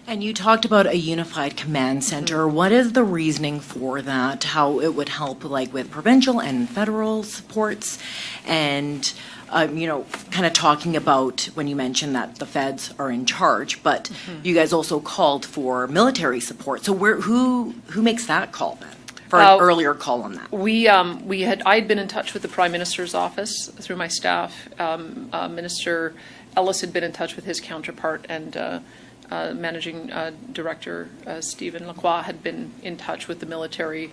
And you talked about a unified command center. Mm-hmm. What is the reasoning for that? How it would help, like with provincial and federal supports, and kind of talking about when you mentioned that the feds are in charge, but mm-hmm. you guys also called for military support. So who makes that call then? For an earlier call on that. I'd been in touch with the Prime Minister's office through my staff. Minister Ellis had been in touch with his counterpart, and Managing Director Stephen Lacroix had been in touch with the military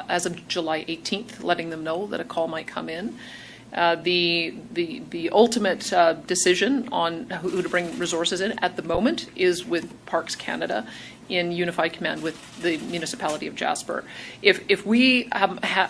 as of July 18th, letting them know that a call might come in. The ultimate decision on who to bring resources in at the moment is with Parks Canada in unified command with the municipality of Jasper. If we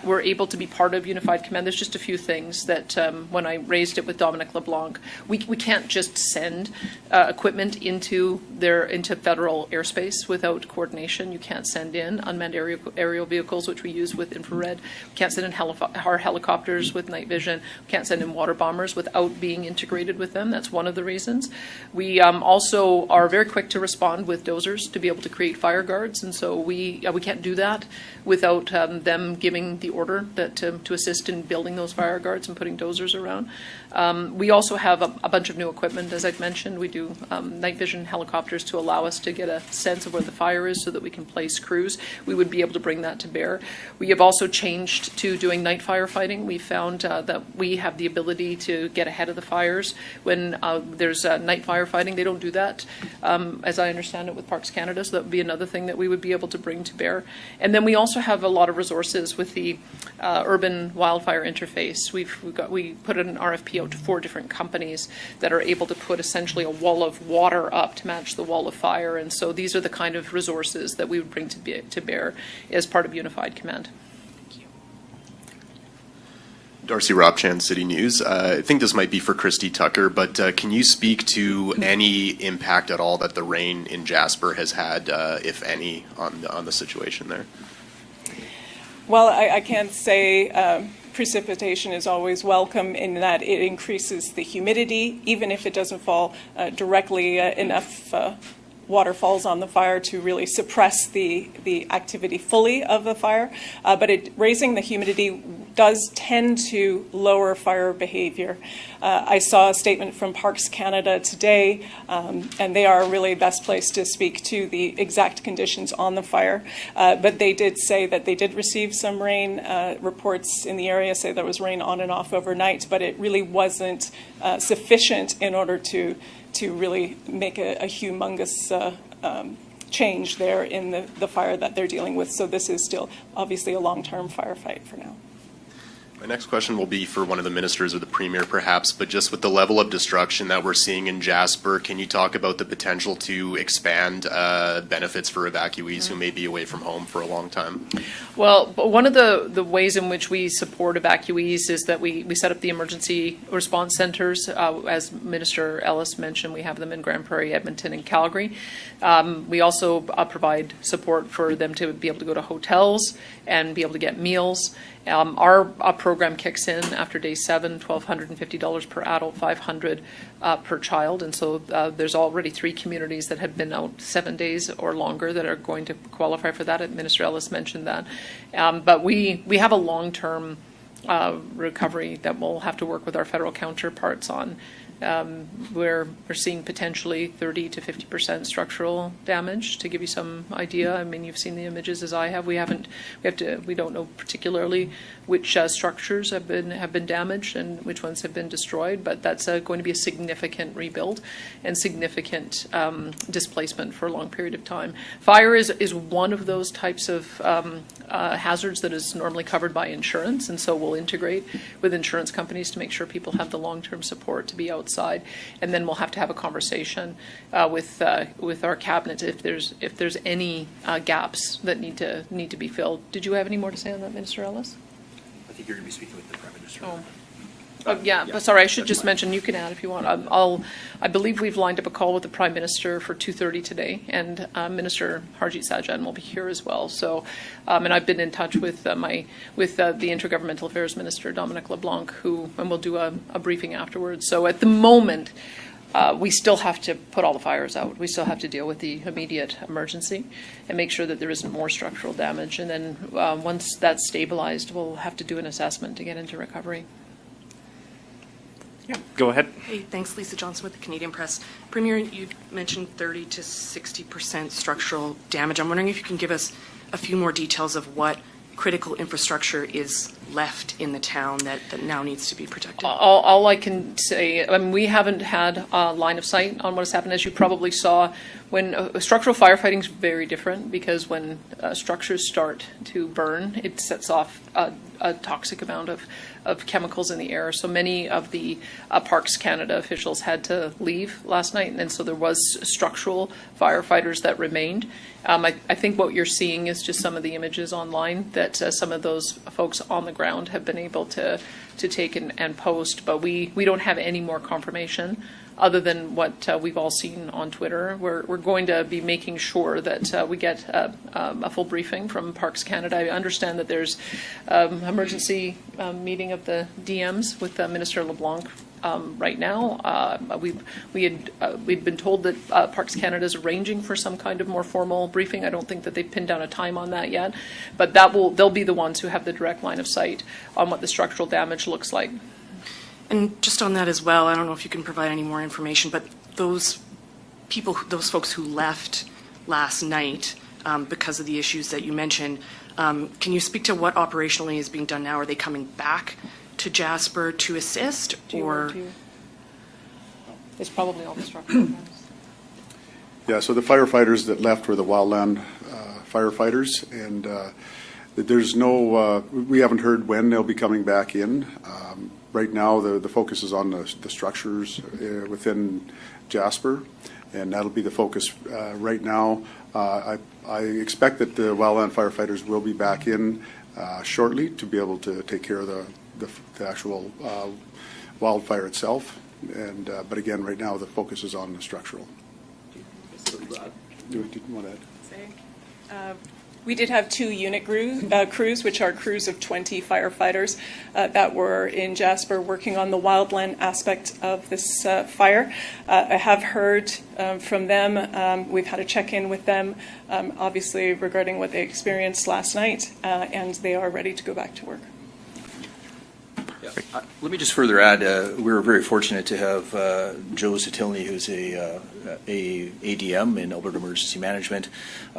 were able to be part of unified command, there's just a few things that when I raised it with Dominic LeBlanc, we can't just send equipment into federal airspace without coordination. You can't send in unmanned aerial vehicles, which we use with infrared. We can't send in our helicopters with night vision. We can't send in water bombers without being integrated with them. That's one of the reasons. We also are very quick to respond with dozers to be able to create fire guards, and so we can't do that without them giving the order that to assist in building those fire guards and putting dozers around. We also have a bunch of new equipment, as I've mentioned. We do night vision helicopters to allow us to get a sense of where the fire is so that we can place crews. We would be able to bring that to bear. We have also changed to doing night firefighting. We found that we have the ability to get ahead of the fires when there's night firefighting. They don't do that, as I understand it, with Parks Canada, so that would be another thing that we would be able to bring to bear. And then we also have a lot of resources with the urban wildfire interface. We put an RFP out to 4 different companies that are able to put essentially a wall of water up to match the wall of fire, and so these are the kind of resources that we would bring to bear as part of unified command. Darcy Robchan, City News. I think this might be for Christy Tucker, but can you speak to any impact at all that the rain in Jasper has had, if any, on the situation there? Well, I can't say precipitation is always welcome in that it increases the humidity, even if it doesn't fall directly enough water falls on the fire to really suppress the activity fully of the fire. But raising the humidity does tend to lower fire behavior. I saw a statement from Parks Canada today, and they are really best placed to speak to the exact conditions on the fire. But they did say that they did receive some rain. Reports in the area say there was rain on and off overnight, but it really wasn't sufficient in order to really make a humongous change there in the fire that they're dealing with. So this is still obviously a long-term firefight for now. My next question will be for one of the ministers or the premier perhaps, but just with the level of destruction that we're seeing in Jasper, can you talk about the potential to expand benefits for evacuees who may be away from home for a long time? Well, one of the ways in which we support evacuees is that we set up the emergency response centers. As Minister Ellis mentioned, we have them in Grand Prairie, Edmonton, and Calgary. We also provide support for them to be able to go to hotels and be able to get meals. Our program kicks in after day 7, $1,250 per adult, $500 per child, and so there's already 3 communities that have been out 7 days or longer that are going to qualify for that. Minister Ellis mentioned that, but we have a long-term recovery that we'll have to work with our federal counterparts on. We're seeing potentially 30 to 50% structural damage. To give you some idea, I mean, you've seen the images as I have. We don't know particularly which structures have been damaged and which ones have been destroyed, but that's going to be a significant rebuild and significant displacement for a long period of time. Fire is one of those types of hazards that is normally covered by insurance, and so we'll integrate with insurance companies to make sure people have the long-term support to be outside, and then we'll have to have a conversation with our cabinet if there's any gaps that need to be filled. Did you have any more to say on that, Minister Ellis? I think you're going to be speaking with the Prime Minister. Yeah, but sorry, I should just mention, you can add if you want. I believe we've lined up a call with the Prime Minister for 2:30 today, and Minister Harjit Sajjan will be here as well. So, and I've been in touch with the Intergovernmental Affairs Minister, Dominic LeBlanc, and we'll do a briefing afterwards. So at the moment, we still have to put all the fires out. We still have to deal with the immediate emergency and make sure that there isn't more structural damage. And then once that's stabilized, we'll have to do an assessment to get into recovery. Yeah, go ahead. Hey, thanks, Lisa Johnson with the Canadian Press. Premier, you mentioned 30 to 60% structural damage. I'm wondering if you can give us a few more details of what critical infrastructure is left in the town that now needs to be protected. All I can say, I mean, we haven't had a line of sight on what has happened. As you probably saw, when structural firefighting is very different, because when structures start to burn, it sets off a toxic amount of chemicals in the air. So many of the Parks Canada officials had to leave last night, and so there was structural firefighters that remained. I think what you're seeing is just some of the images online that some of those folks on the ground have been able to take and post, but we don't have any more confirmation other than what we've all seen on Twitter. We're going to be making sure that we get a full briefing from Parks Canada. I understand that there's emergency meeting of the DMs with Minister LeBlanc right now. We'd been told that Parks Canada is arranging for some kind of more formal briefing. I don't think that they've pinned down a time on that yet, but they'll be the ones who have the direct line of sight on what the structural damage looks like. And just on that as well, I don't know if you can provide any more information, but those folks who left last night because of the issues that you mentioned, can you speak to what operationally is being done now? Are they coming back to Jasper to assist, or? It's probably all the structural damage. Yeah, so the firefighters that left were the wildland firefighters, and there's no, we haven't heard when they'll be coming back in. Right now, the focus is on the structures within Jasper, and that'll be the focus right now. I expect that the wildland firefighters will be back in shortly to be able to take care of the actual wildfire itself. And but again, right now, the focus is on the structural. Do you want to add? We did have 2 unit crews, which are crews of 20 firefighters that were in Jasper working on the wildland aspect of this fire. I have heard from them. We've had a check-in with them, obviously regarding what they experienced last night, and they are ready to go back to work. Let me just further add, we were very fortunate to have Joe Zatilny, who's a ADM in Alberta Emergency Management,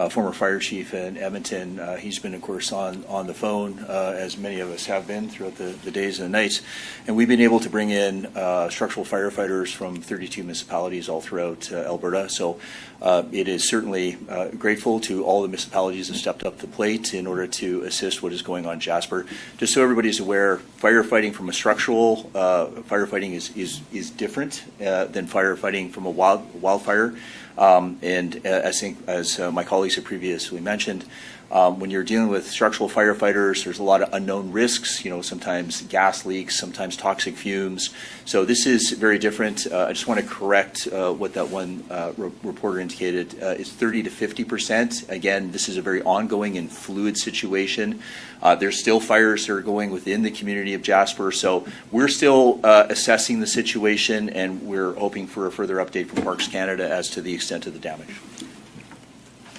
former fire chief in Edmonton. He's been, of course, on the phone, as many of us have been throughout the days and the nights. And we've been able to bring in structural firefighters from 32 municipalities all throughout Alberta. So it is certainly grateful to all the municipalities that stepped up to the plate in order to assist what is going on in Jasper. Just so everybody's aware, firefighting from a structural firefighting is different than firefighting from a wildfire. And I think, as my colleagues have previously mentioned, when you're dealing with structural firefighters, there's a lot of unknown risks, sometimes gas leaks, sometimes toxic fumes. So this is very different. I just want to correct what that one reporter indicated. It's 30 to 50%. Again, this is a very ongoing and fluid situation. There's still fires that are going within the community of Jasper. So we're still assessing the situation, and we're hoping for a further update from Parks Canada as to the extent of the damage.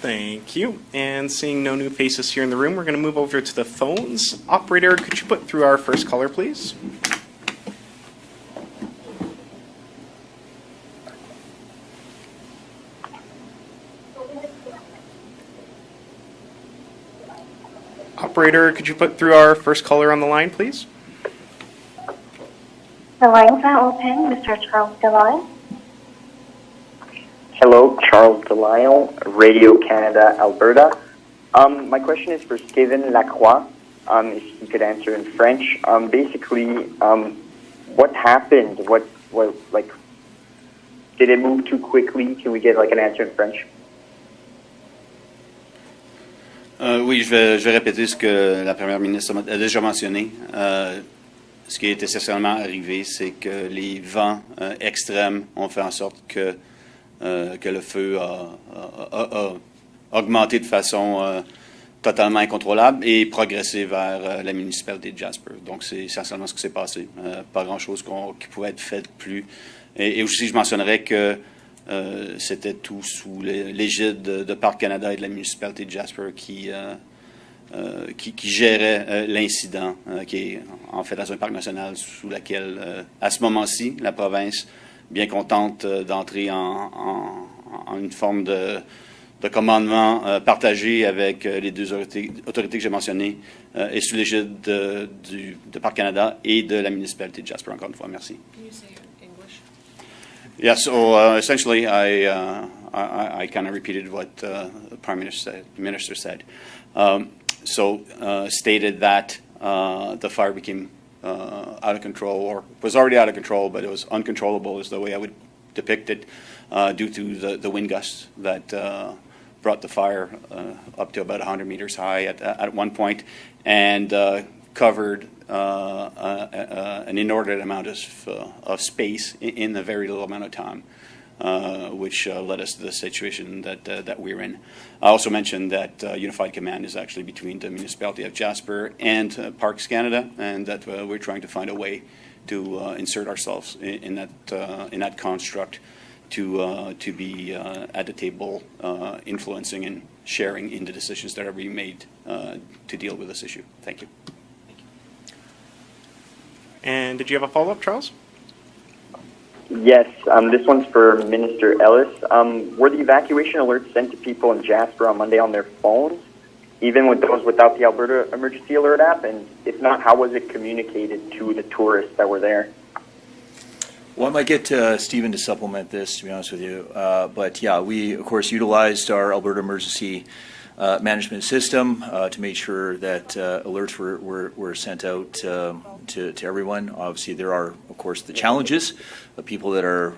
Thank you. And seeing no new faces here in the room, we're going to move over to the phones. Operator, could you put through our first caller, please? Operator, could you put through our first caller on the line, please? The lines are open. Mr. Charles DeLyle. Hello, Charles DeLyle, Radio Canada, Alberta. My question is for Steven Lacroix, if he could answer in French. Basically, what happened? What, did it move too quickly? Can we get an answer in French? Oui, je vais répéter ce que la première ministre a déjà mentionné. Ce qui est essentiellement arrivé, c'est que les vents extrêmes ont fait en sorte que le feu a augmenté de façon totalement incontrôlable et progressé vers la municipalité de Jasper. Donc, c'est essentiellement ce qui s'est passé. Pas grand-chose qui pouvait être fait de plus. Et aussi, je mentionnerais que c'était tout sous l'égide de Parcs Canada et de la municipalité de Jasper qui gérait l'incident, qui est en fait dans un parc national sous laquelle, à ce moment-ci, la province, bien contente d'entrer en une forme de commandement partagé avec les deux autorités que j'ai mentionnées, et sous l'égide de Parcs Canada et de la municipalité de Jasper, encore une fois. Merci. Yeah, so essentially, I kind of repeated what the Prime Minister said. Stated that the fire became out of control, or was already out of control, but it was uncontrollable, is the way I would depict it, due to the wind gusts that brought the fire up to about 100 meters high at one point, and covered an inordinate amount of space in a very little amount of time, which led us to the situation that we're in. I also mentioned that Unified Command is actually between the municipality of Jasper and Parks Canada, and that we're trying to find a way to insert ourselves in that construct to be at the table, influencing and sharing in the decisions that are being made to deal with this issue. Thank you. And did you have a follow-up, Charles? Yes, this one's for Minister Ellis. Were the evacuation alerts sent to people in Jasper on Monday on their phones, even with those without the Alberta Emergency Alert app? And if not, how was it communicated to the tourists that were there? Well, I might get Stephen to supplement this, to be honest with you. But yeah, we, of course, utilized our Alberta Emergency Management System to make sure that alerts were sent out to everyone. Obviously, there are, of course, the challenges of people that are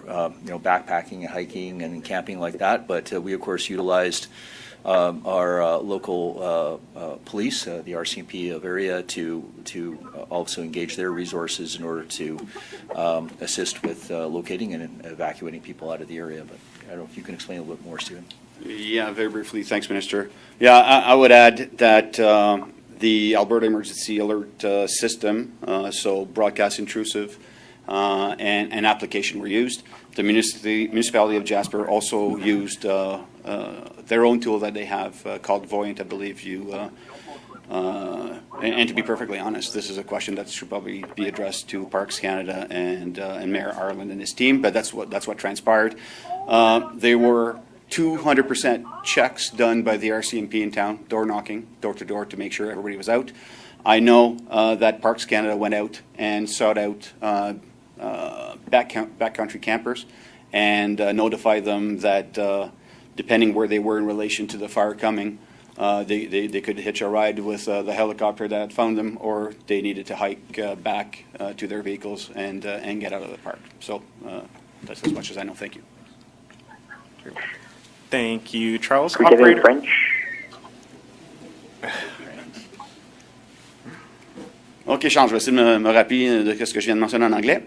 backpacking and hiking and camping like that. But we, of course, utilized our local police, the RCMP of area, to also engage their resources in order to assist with locating and evacuating people out of the area. But I don't know if you can explain a little bit more, Stephen. Yeah, very briefly. Thanks, Minister. Yeah, I would add that the Alberta Emergency Alert System, so broadcast intrusive and application were used. The municipality of Jasper also used their own tool that they have called Voyant. I believe you and to be perfectly honest, this is a question that should probably be addressed to Parks Canada and Mayor Ireland and his team. But that's what transpired. There were 200% checks done by the RCMP in town, door knocking, door to door, to make sure everybody was out. I know that Parks Canada went out and sought out backcountry campers and notified them that depending where they were in relation to the fire coming, they could hitch a ride with the helicopter that found them, or they needed to hike back to their vehicles and get out of the park. So that's as much as I know. Thank you. Thank you, Charles. Could we get it in Operator. French? OK, Charles, je vais essayer de me rappeler de ce que je viens de mentionner en anglais.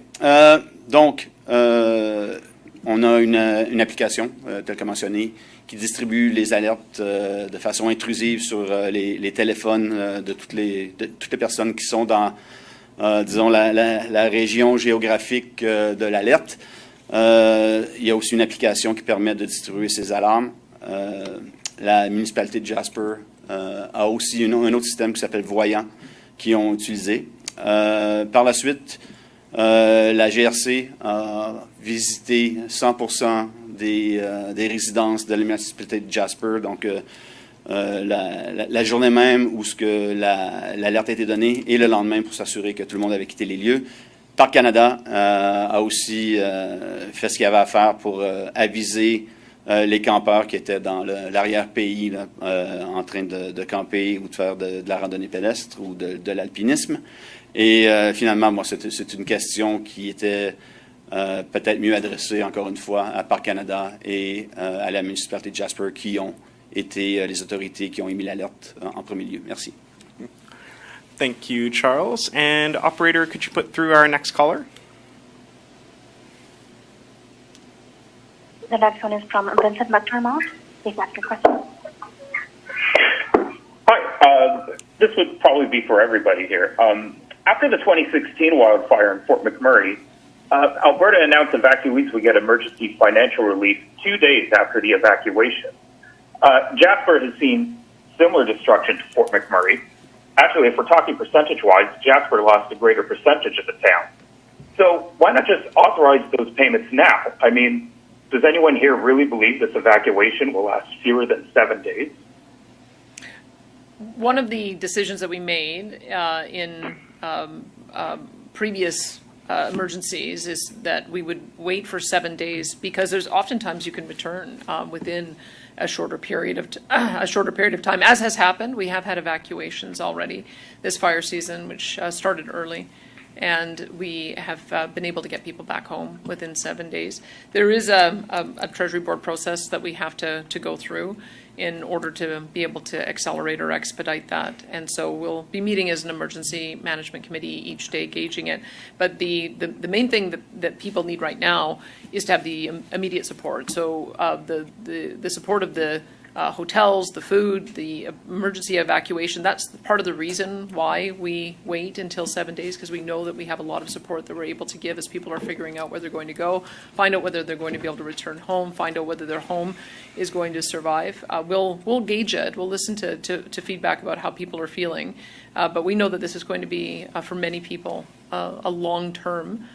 Donc, on a une application, telle que mentionné, qui distribue les alertes de façon intrusive sur les téléphones de toutes les personnes qui sont dans, disons, la région géographique de l'alerte. Il y a aussi une application qui permet de distribuer ces alarmes. La municipalité de Jasper a aussi un autre système qui s'appelle Voyant, qui ont utilisé. Par la suite, la GRC a visité 100% des résidences de la municipalité de Jasper. Donc, la journée même où l'alerte a été donnée et le lendemain pour s'assurer que tout le monde avait quitté les lieux. Parc Canada a aussi fait ce qu'il y avait à faire pour aviser les campeurs qui étaient dans l'arrière-pays en train de camper ou de faire de la randonnée pédestre ou de l'alpinisme. Et finalement, moi, c'est une question qui était peut-être mieux adressée, encore une fois, à Parc Canada et à la municipalité de Jasper, qui ont été les autorités qui ont émis l'alerte en premier lieu. Merci. Thank you, Charles. And operator, could you put through our next caller? The next one is from Vincent McDermott. Please ask your question. Hi. This would probably be for everybody here. After the 2016 wildfire in Fort McMurray, Alberta announced evacuees would get emergency financial relief 2 days after the evacuation. Jasper has seen similar destruction to Fort McMurray. Actually, if we're talking percentage-wise, Jasper lost a greater percentage of the town. So why not just authorize those payments now? I mean, does anyone here really believe this evacuation will last fewer than 7 days? One of the decisions that we made in previous emergencies is that we would wait for 7 days, because there's oftentimes you can return within a shorter period of time. As has happened, we have had evacuations already this fire season, which started early, and we have been able to get people back home within 7 days. There is a Treasury Board process that we have to go through in order to be able to accelerate or expedite that. And so we'll be meeting as an emergency management committee each day, gauging it. But the main thing that people need right now is to have the immediate support. So the support of the hotels, the food, the emergency evacuation, that's part of the reason why we wait until 7 days, because we know that we have a lot of support that we're able to give as people are figuring out where they're going to go, find out whether they're going to be able to return home, find out whether their home is going to survive. We'll gauge it. We'll listen to feedback about how people are feeling. But we know that this is going to be, for many people, a long-term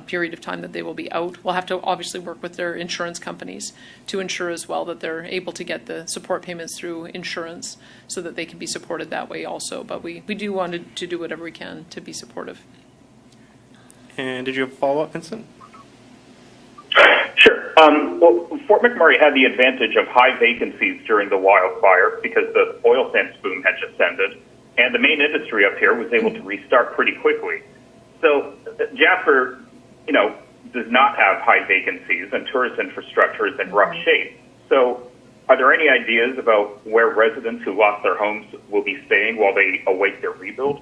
period of time that they will be out. We'll have to obviously work with their insurance companies to ensure as well that they're able to get the support payments through insurance so that they can be supported that way also. But we do want to do whatever we can to be supportive. And did you have a follow-up, Vincent? Sure. Well, Fort McMurray had the advantage of high vacancies during the wildfire because the oil sands boom had just ended, and the main industry up here was able to restart pretty quickly. So Jasper, does not have high vacancies, and tourist infrastructure is in rough shape. So are there any ideas about where residents who lost their homes will be staying while they await their rebuild?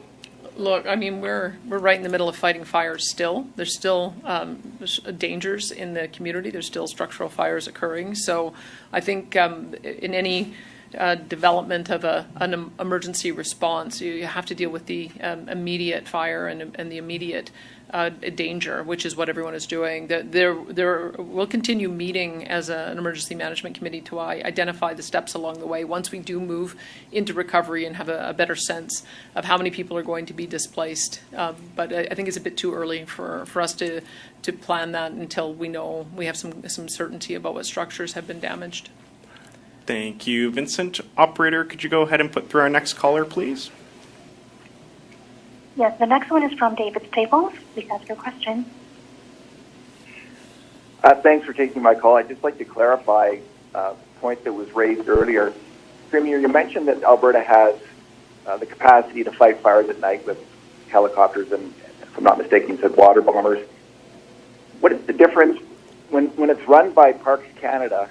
Look, I mean, we're right in the middle of fighting fires still. There's still dangers in the community. There's still structural fires occurring. So I think in any development of an emergency response. You have to deal with the immediate fire and the immediate danger, which is what everyone is doing. We'll continue meeting as an emergency management committee to identify the steps along the way once we do move into recovery and have a better sense of how many people are going to be displaced. But I think it's a bit too early for us to plan that until we know we have some certainty about what structures have been damaged. Thank you, Vincent. Operator, could you go ahead and put through our next caller, please? Yes, the next one is from David Staples. Please ask your question. Thanks for taking my call. I'd just like to clarify a point that was raised earlier. Premier, you mentioned that Alberta has the capacity to fight fires at night with helicopters and, if I'm not mistaken, you said water bombers. What is the difference when it's run by Parks Canada?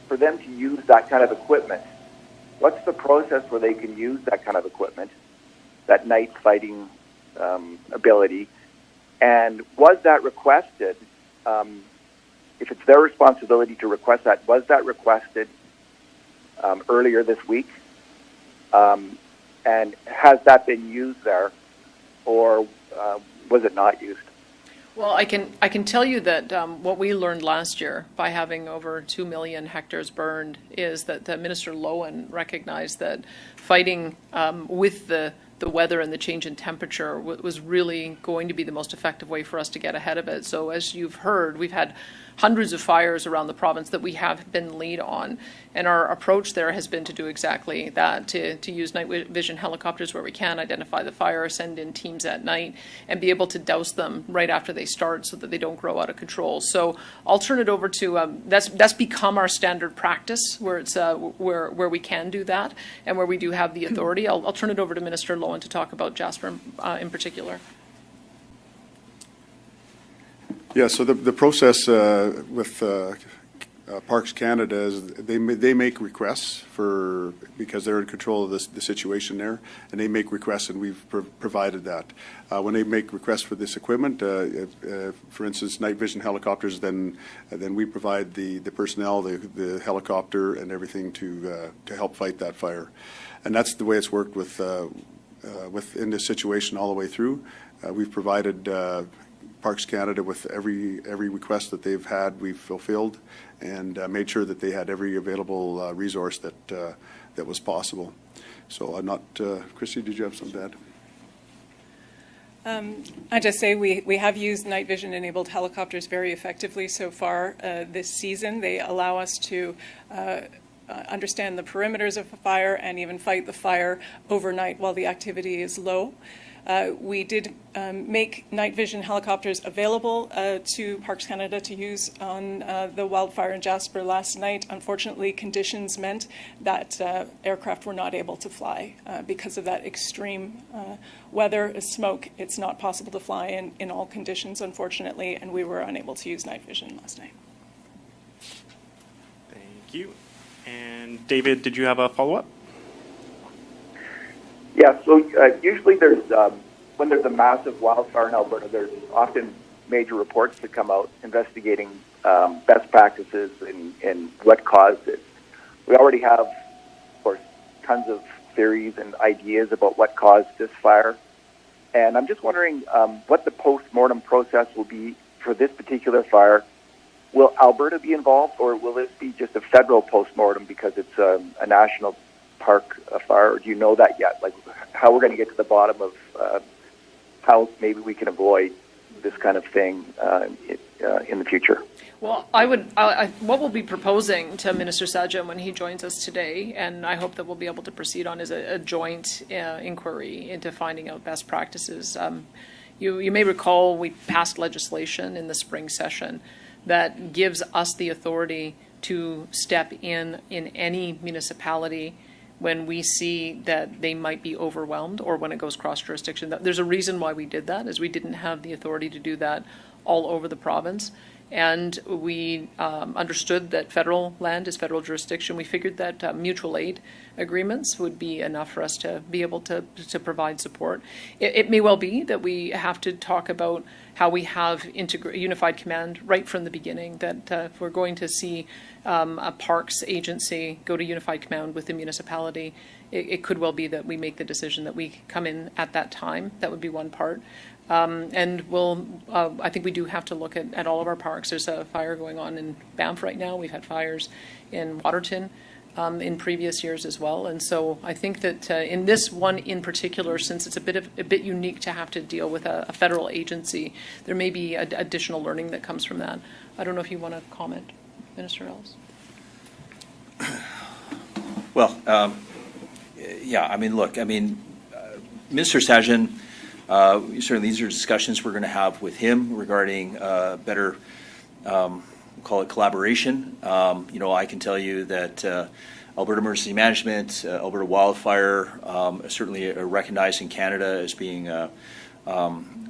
For them to use that kind of equipment, what's the process where they can use that kind of equipment, that night fighting ability? And was that requested, if it's their responsibility to request that, was that requested earlier this week? And has that been used there, or was it not used? Well, I can tell you that what we learned last year by having over 2 million hectares burned is that Minister Lowen recognized that fighting with the weather and the change in temperature was really going to be the most effective way for us to get ahead of it. So as you've heard, we've had hundreds of fires around the province that we have been lead on. And our approach there has been to do exactly that, to use night vision helicopters where we can, identify the fire, send in teams at night, and be able to douse them right after they start so that they don't grow out of control. So I'll turn it over to, that's become our standard practice, where it's where we can do that and where we do have the authority. I'll turn it over to Minister Lowen to talk about Jasper in particular. Yeah, so the process with Parks Canada is they make requests because they're in control of the situation there, and they make requests, and we've provided that. When they make requests for this equipment, for instance, night vision helicopters, then we provide the personnel, the helicopter, and everything to help fight that fire, and that's the way it's worked in this situation all the way through. We've provided Parks Canada with every request that they've had, we've fulfilled, and made sure that they had every available resource that was possible. So I'm not, Christy, did you have something to add? I just say we have used night vision enabled helicopters very effectively so far this season. They allow us to understand the perimeters of a fire and even fight the fire overnight while the activity is low. We did make night vision helicopters available to Parks Canada to use on the wildfire in Jasper last night. Unfortunately, conditions meant that aircraft were not able to fly because of that extreme weather, smoke. It's not possible to fly in all conditions, unfortunately, and we were unable to use night vision last night. Thank you. And David, did you have a follow-up? Yeah, so usually when there's a massive wildfire in Alberta, there's often major reports that come out investigating best practices and what caused it. We already have, of course, tons of theories and ideas about what caused this fire. And I'm just wondering what the post-mortem process will be for this particular fire. Will Alberta be involved, or will it be just a federal post-mortem because it's a national park fire? Or do you know that yet? Like how we're going to get to the bottom of how maybe we can avoid this kind of thing in the future? Well, what we'll be proposing to Minister Sajjan when he joins us today, and I hope that we'll be able to proceed on, is a joint inquiry into finding out best practices. You may recall we passed legislation in the spring session that gives us the authority to step in any municipality when we see that they might be overwhelmed or when it goes cross-jurisdiction. There's a reason why we did that, is we didn't have the authority to do that all over the province. And we understood that federal land is federal jurisdiction. We figured that mutual aid agreements would be enough for us to be able to provide support. It may well be that we have to talk about how we have unified command right from the beginning, that if we're going to see a parks agency go to unified command with the municipality, it could well be that we make the decision that we come in at that time. That would be one part. And I think we do have to look at all of our parks. There's a fire going on in Banff right now. We've had fires in Waterton in previous years as well. And so I think that in this one in particular, since it's a bit unique to have to deal with a federal agency, there may be additional learning that comes from that. I don't know if you want to comment, Minister Ellis. Well, yeah, I mean, look, I mean, Minister Sajjan, certainly these are discussions we're going to have with him regarding better, we'll call it collaboration. You know, I can tell you that Alberta Emergency Management, Alberta Wildfire, certainly are recognized in Canada as being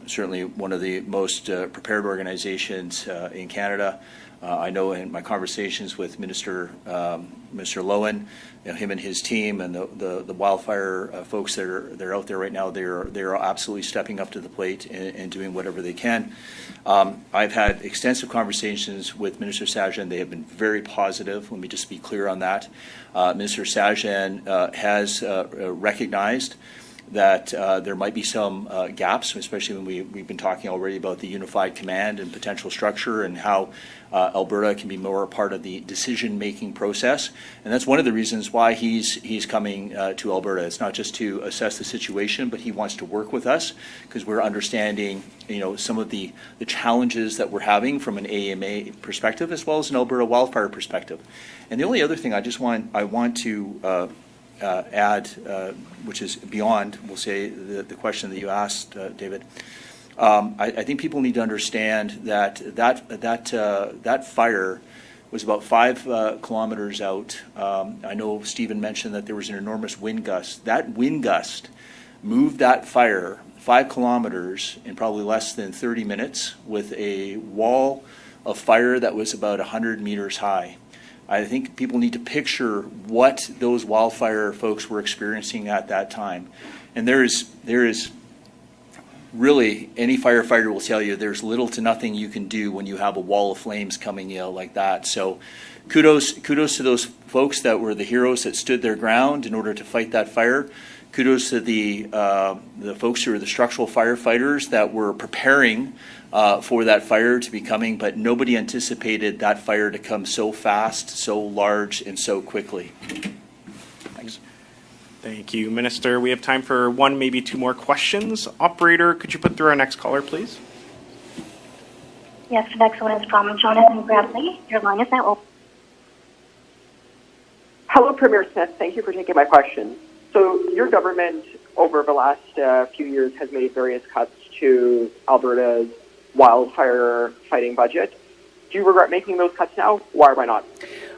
certainly one of the most prepared organizations in Canada. I know in my conversations with Minister Lowen, you know, him and his team and the wildfire folks that are out there right now, they're absolutely stepping up to the plate and doing whatever they can. I've had extensive conversations with Minister Sajjan. They have been very positive. Let me just be clear on that. Minister Sajjan has recognized that there might be some gaps, especially when we've been talking already about the unified command and potential structure and how Alberta can be more a part of the decision-making process. And that's one of the reasons why he's coming to Alberta. It's not just to assess the situation, but he wants to work with us because we're understanding, you know, some of the challenges that we're having from an AMA perspective as well as an Alberta wildfire perspective. And the only other thing I want to add, which is beyond, we'll say, the question that you asked, David. I think people need to understand that fire was about 5 kilometers out. I know Stephen mentioned that there was an enormous wind gust. That wind gust moved that fire 5 kilometers in probably less than 30 minutes with a wall of fire that was about 100 meters high. I think people need to picture what those wildfire folks were experiencing at that time. And there is really, any firefighter will tell you there's little to nothing you can do when you have a wall of flames coming out like that. So kudos to those folks that were the heroes that stood their ground in order to fight that fire. Kudos to the folks who are the structural firefighters that were preparing for that fire to be coming, but nobody anticipated that fire to come so fast, so large, and so quickly. Thanks. Thank you, Minister. We have time for one, maybe 2 more questions. Operator, could you put through our next caller, please? Yes, the next one is from Jonathan Bradley. Your line is now open. Hello, Premier Smith. Thank you for taking my question. So your government over the last few years has made various cuts to Alberta's wildfire fighting budget. Do you regret making those cuts now? Why or why not?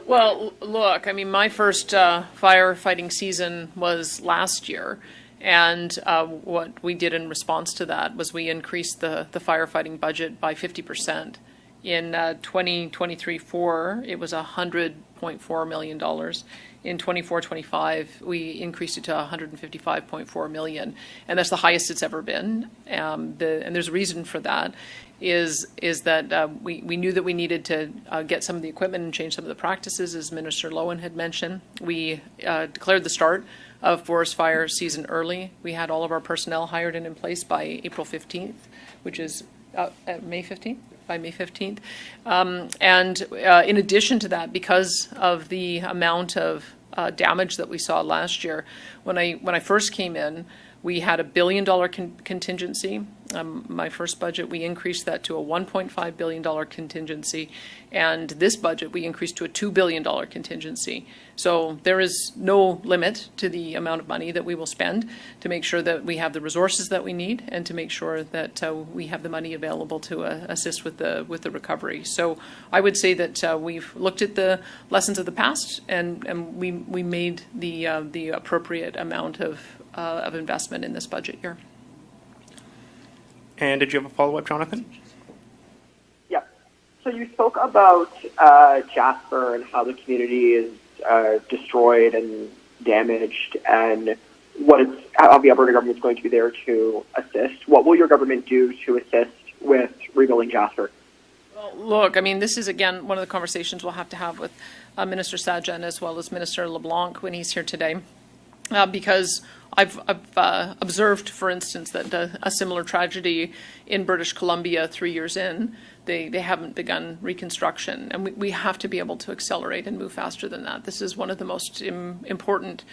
Well, look, I mean, my first firefighting season was last year, and what we did in response to that was we increased the firefighting budget by 50%. In 2023-4, it was $100.4 million. In 24-25, we increased it to $155.4 million, and that's the highest it's ever been. And there's a reason for that. Is that we knew that we needed to get some of the equipment and change some of the practices, as Minister Lowen had mentioned. We declared the start of forest fire season early. We had all of our personnel hired and in place by April 15th, which is May 15th? By May 15th. And in addition to that, because of the amount of damage that we saw last year, when I first came in, we had $1 billion contingency. My first budget, we increased that to a $1.5 billion contingency. And this budget, we increased to a $2 billion contingency. So there is no limit to the amount of money that we will spend to make sure that we have the resources that we need and to make sure that we have the money available to assist with the recovery. So I would say that we've looked at the lessons of the past and we made the appropriate amount of investment in this budget year. And did you have a follow-up, Jonathan? Yeah. So you spoke about Jasper and how the community is destroyed and damaged, and how the Alberta government is going to be there to assist. What will your government do to assist with rebuilding Jasper? Well, look, I mean, this is, again, one of the conversations we'll have to have with Minister Sajjan as well as Minister LeBlanc when he's here today. Because I've observed, for instance, that a similar tragedy in British Columbia 3 years in, they haven't begun reconstruction. And we have to be able to accelerate and move faster than that. This is one of the most important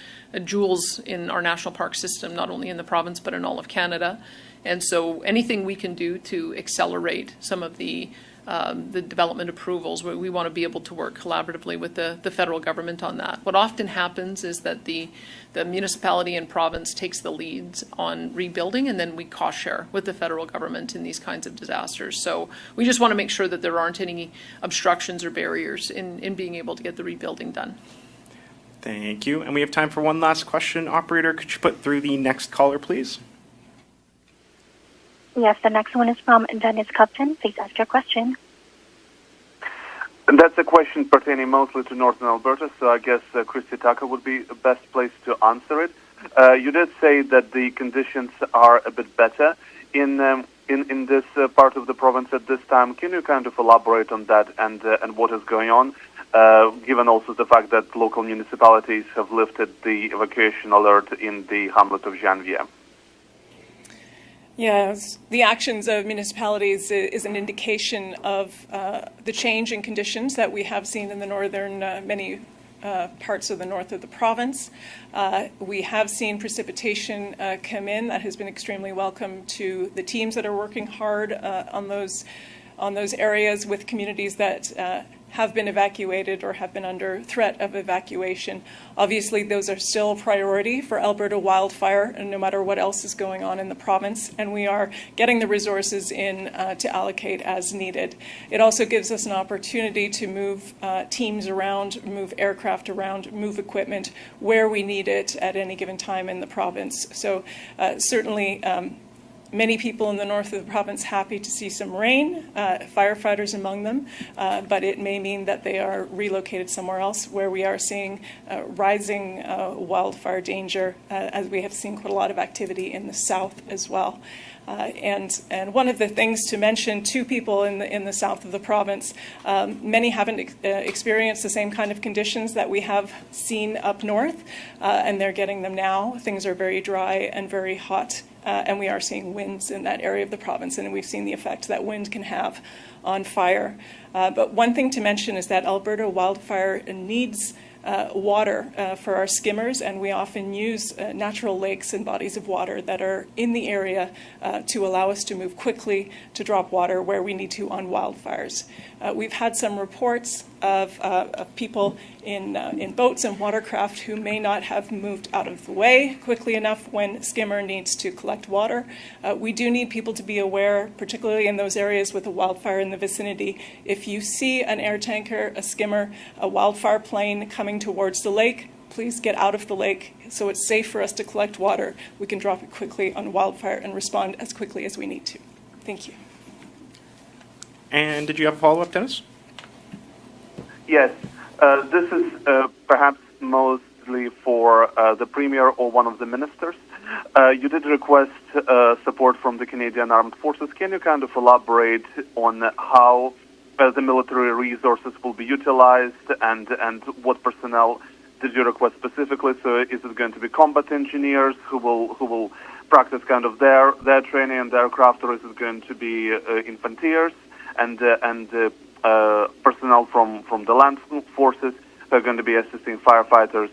jewels in our national park system, not only in the province, but in all of Canada. And so anything we can do to accelerate some of the development approvals, where we want to be able to work collaboratively with the federal government on that. What often happens is that the municipality and province takes the leads on rebuilding, and then we cost share with the federal government in these kinds of disasters. So we just want to make sure that there aren't any obstructions or barriers in being able to get the rebuilding done. Thank you. And we have time for one last question. Operator, could you put through the next caller, please? Yes, the next one is from Dennis Cupton. Please ask your question. And that's a question pertaining mostly to Northern Alberta, so I guess Christy Tucker would be the best place to answer it. You did say that the conditions are a bit better in this part of the province at this time. Can you kind of elaborate on that and what is going on, given also the fact that local municipalities have lifted the evacuation alert in the hamlet of Janvier? Yes, the actions of municipalities is an indication of the change in conditions that we have seen in the northern, many parts of the north of the province. We have seen precipitation come in that has been extremely welcome to the teams that are working hard on those areas with communities that have been evacuated or have been under threat of evacuation. Obviously, those are still a priority for Alberta Wildfire, and no matter what else is going on in the province, and we are getting the resources in to allocate as needed. It also gives us an opportunity to move teams around, move aircraft around, move equipment where we need it at any given time in the province. So certainly, many people in the north of the province happy to see some rain, firefighters among them, but it may mean that they are relocated somewhere else where we are seeing rising wildfire danger, as we have seen quite a lot of activity in the south as well. And one of the things to mention to people in the south of the province, many haven't experienced the same kind of conditions that we have seen up north, and they're getting them now. Things are very dry and very hot. And we are seeing winds in that area of the province, and we've seen the effect that wind can have on fire. But one thing to mention is that Alberta Wildfire needs water for our skimmers, and we often use natural lakes and bodies of water that are in the area to allow us to move quickly to drop water where we need to on wildfires. We've had some reports of people in boats and watercraft who may not have moved out of the way quickly enough when skimmer needs to collect water. We do need people to be aware, particularly in those areas with a wildfire in the vicinity. If you see an air tanker, a skimmer, a wildfire plane coming towards the lake, please get out of the lake so it's safe for us to collect water. We can drop it quickly on wildfire and respond as quickly as we need to. Thank you. And did you have a follow-up, Dennis? Yes. This is perhaps mostly for the Premier or one of the ministers. You did request support from the Canadian Armed Forces. Can you kind of elaborate on how the military resources will be utilized and what personnel did you request specifically? So is it going to be combat engineers who will practice kind of their training and their craft, or is it going to be infanteers and personnel from the land forces who are going to be assisting firefighters,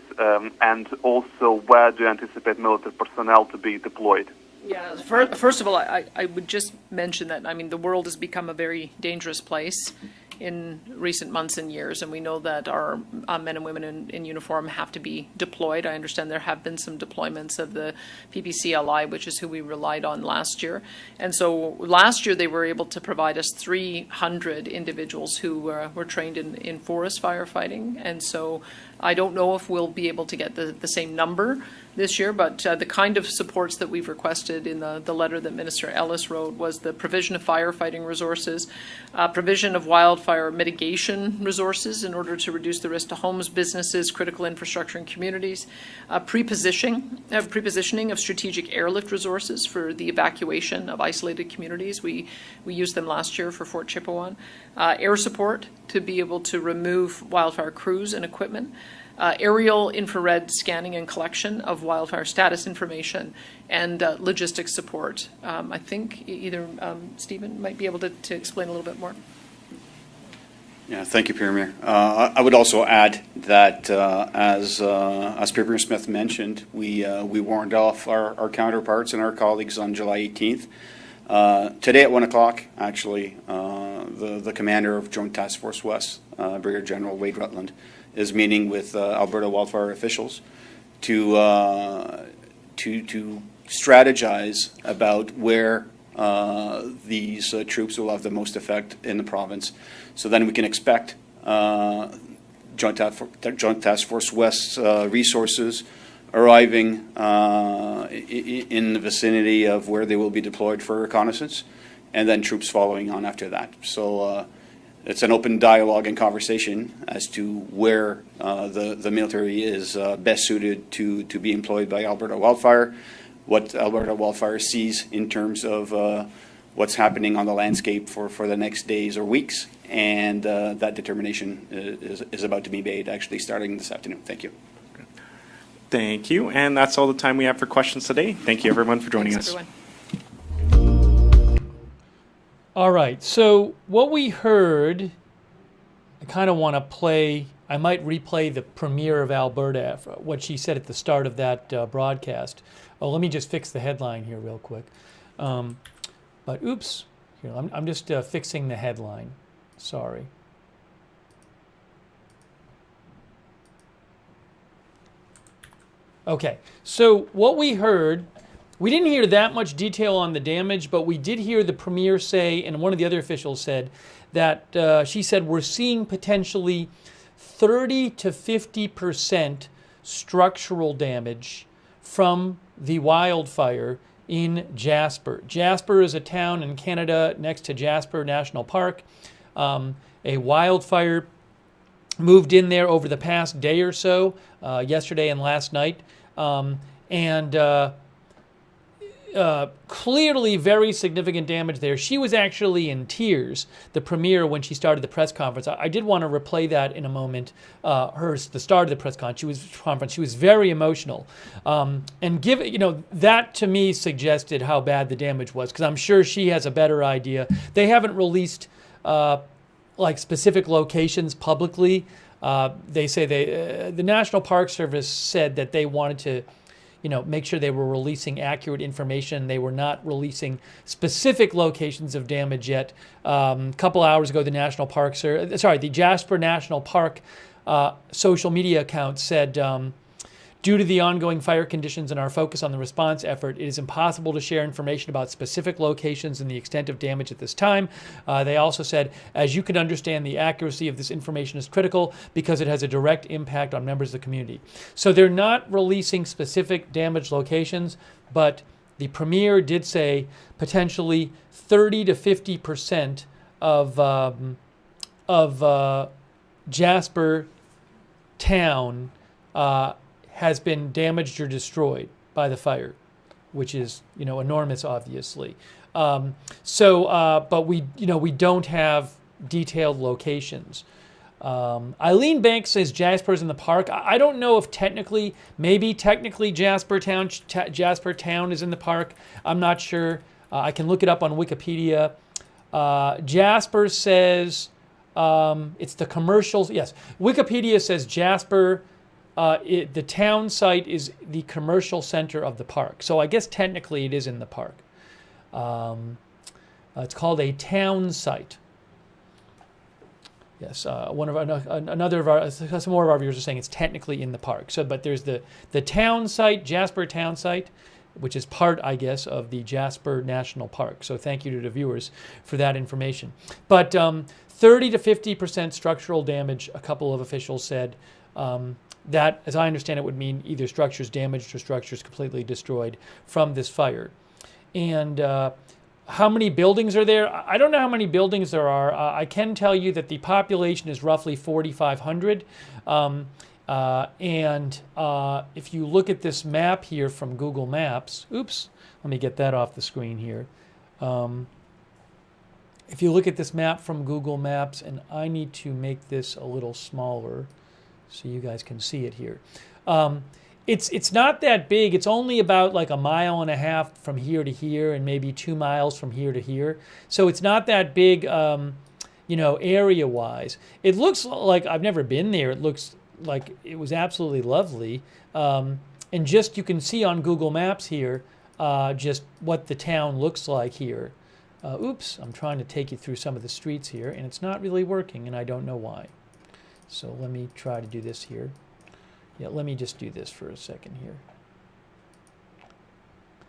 and also where do you anticipate military personnel to be deployed? Yeah, first of all, I would just mention that, I mean, the world has become a very dangerous place in recent months and years, and we know that our men and women in uniform have to be deployed. I understand there have been some deployments of the PPCLI, which is who we relied on last year. And so last year they were able to provide us 300 individuals who were trained in forest firefighting. And so I don't know if we'll be able to get the same number this year, but the kind of supports that we've requested in the letter that Minister Ellis wrote was the provision of firefighting resources, provision of wildfire mitigation resources in order to reduce the risk to homes, businesses, critical infrastructure, and communities, prepositioning of strategic airlift resources for the evacuation of isolated communities. We used them last year for Fort Chipewyan. Air support to be able to remove wildfire crews and equipment. Aerial infrared scanning and collection of wildfire status information, and logistics support. I think either Stephen might be able to explain a little bit more. Yeah, thank you, Premier. I would also add that, as Premier Smith mentioned, we warned off our counterparts and our colleagues on July 18th. Today at 1 o'clock, actually, the commander of Joint Task Force West, Brigadier General Wade Rutland, is meeting with Alberta wildfire officials to strategize about where these troops will have the most effect in the province. So then we can expect Joint Task Force West's resources arriving in the vicinity of where they will be deployed for reconnaissance, and then troops following on after that. So it's an open dialogue and conversation as to where the military is best suited to be employed by Alberta Wildfire, what Alberta Wildfire sees in terms of what's happening on the landscape for the next days or weeks, and that determination is about to be made actually starting this afternoon. Thank you. Thank you. And that's all the time we have for questions today. Thank you, everyone, for joining us. Everyone. All right, so what we heard, I kind of want to play, I might replay the Premier of Alberta, what she said at the start of that broadcast. Oh, let me just fix the headline here real quick. But oops, here, I'm just fixing the headline. Sorry. Okay, so what we heard, we didn't hear that much detail on the damage, but we did hear the Premier say, and one of the other officials said, that she said we're seeing potentially 30 to 50% structural damage from the wildfire in Jasper. Jasper is a town in Canada next to Jasper National Park. A wildfire moved in there over the past day or so, yesterday and last night, and clearly very significant damage there. She was actually in tears, the Premier, when she started the press conference. I did want to replay that in a moment, the start of the press conference. She was very emotional. And that to me suggested how bad the damage was, because I'm sure she has a better idea. They haven't released like specific locations publicly. They say the National Park Service said that they wanted to make sure they were releasing accurate information. They were not releasing specific locations of damage yet. A couple hours ago, the Jasper National Park social media account said, due to the ongoing fire conditions and our focus on the response effort, it is impossible to share information about specific locations and the extent of damage at this time. They also said, as you can understand, the accuracy of this information is critical because it has a direct impact on members of the community. So they're not releasing specific damage locations, but the Premier did say potentially 30 to 50% of Jasper town has been damaged or destroyed by the fire, which is enormous, obviously. But we don't have detailed locations. Eileen Banks says Jasper's in the park. I don't know if maybe technically Jasper Town is in the park. I'm not sure. I can look it up on Wikipedia. Jasper says it's the commercials. Yes, Wikipedia says Jasper. The town site is the commercial center of the park. So I guess technically it is in the park. It's called a town site. Yes, some more of our viewers are saying it's technically in the park. So, but there's the town site, Jasper town site, which is part, I guess, of the Jasper National Park. So thank you to the viewers for that information. But 30 to 50% structural damage, a couple of officials said. That, as I understand it, would mean either structures damaged or structures completely destroyed from this fire. And how many buildings are there? I don't know how many buildings there are. I can tell you that the population is roughly 4,500. If you look at this map here from Google Maps, oops, let me get that off the screen here. If you look at this map from Google Maps, and I need to make this a little smaller so you guys can see it here. It's not that big. It's only about like 1.5 miles from here to here, and maybe 2 miles from here to here. So it's not that big, you know, area-wise. It looks like, I've never been there. It looks like it was absolutely lovely. And just, you can see on Google Maps here, just what the town looks like here. Oops, I'm trying to take you through some of the streets here, and it's not really working, and I don't know why. So let me try to do this here. Yeah, let me just do this for a second here.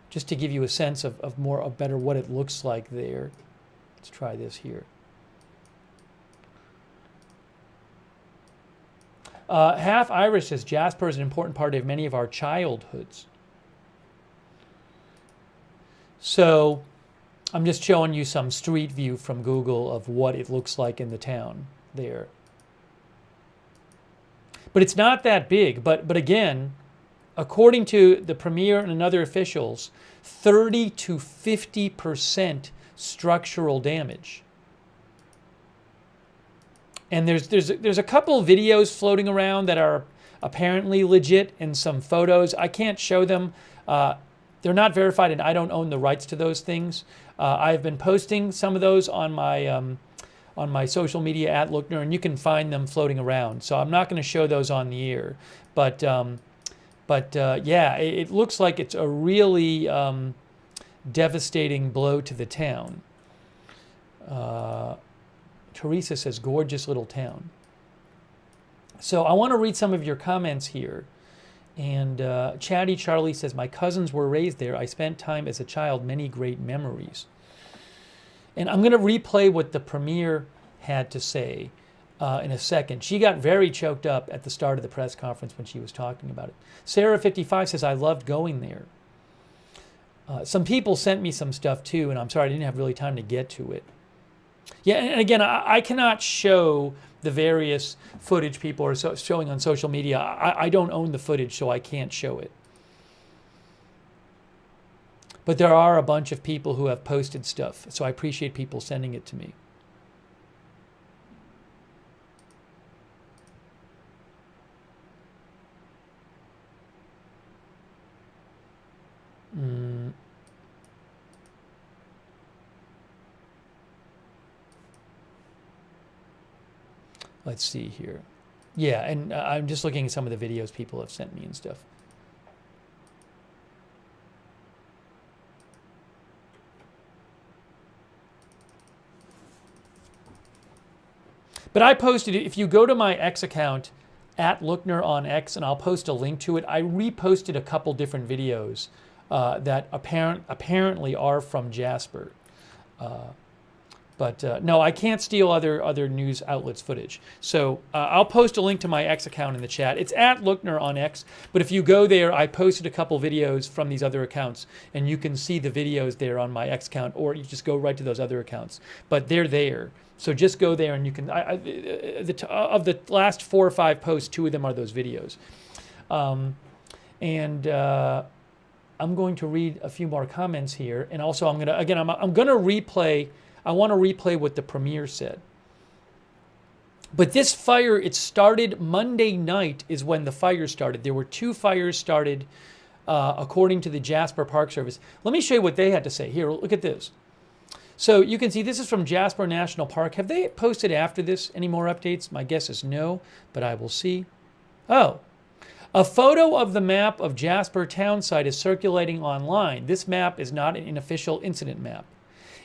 Just to give you a sense of better what it looks like there. Let's try this here. Half Irish says Jasper is an important part of many of our childhoods. So I'm just showing you some street view from Google of what it looks like in the town there. But it's not that big. But again, according to the Premier and other officials, 30 to 50% structural damage. And there's a couple videos floating around that are apparently legit, and some photos. I can't show them. They're not verified, and I don't own the rights to those things. I've been posting some of those on my social media at Lookner, and you can find them floating around. So I'm not going to show those on the air. But yeah, it looks like it's a really devastating blow to the town. Teresa says, gorgeous little town. So I want to read some of your comments here. And Chatty Charlie says, my cousins were raised there. I spent time as a child, many great memories. And I'm going to replay what the Premier had to say in a second. She got very choked up at the start of the press conference when she was talking about it. Sarah 55 says, I loved going there. Some people sent me some stuff too, and I'm sorry I didn't have really time to get to it. Yeah, and again, I cannot show the various footage people are showing on social media. I don't own the footage, so I can't show it. But there are a bunch of people who have posted stuff, so I appreciate people sending it to me. Let's see here. Yeah, and I'm just looking at some of the videos people have sent me and stuff. But I posted it. If you go to my X account, at Lookner on X, and I'll post a link to it, I reposted a couple different videos that apparently are from Jasper. But no, I can't steal other news outlets' footage. So I'll post a link to my X account in the chat. It's at Lookner on X. But if you go there, I posted a couple videos from these other accounts, and you can see the videos there on my X account, or you just go right to those other accounts. But they're there. So just go there, and you can. Of the last 4 or 5 posts, 2 of them are those videos. I'm going to read a few more comments here, and also I'm gonna replay. I want to replay what the Premier said. But this fire, it started Monday night is when the fire started. There were 2 fires started according to the Jasper Park Service. Let me show you what they had to say. Here, look at this. So you can see this is from Jasper National Park. Have they posted after this any more updates? My guess is no, but I will see. Oh, a photo of the map of Jasper town site is circulating online. This map is not an official incident map.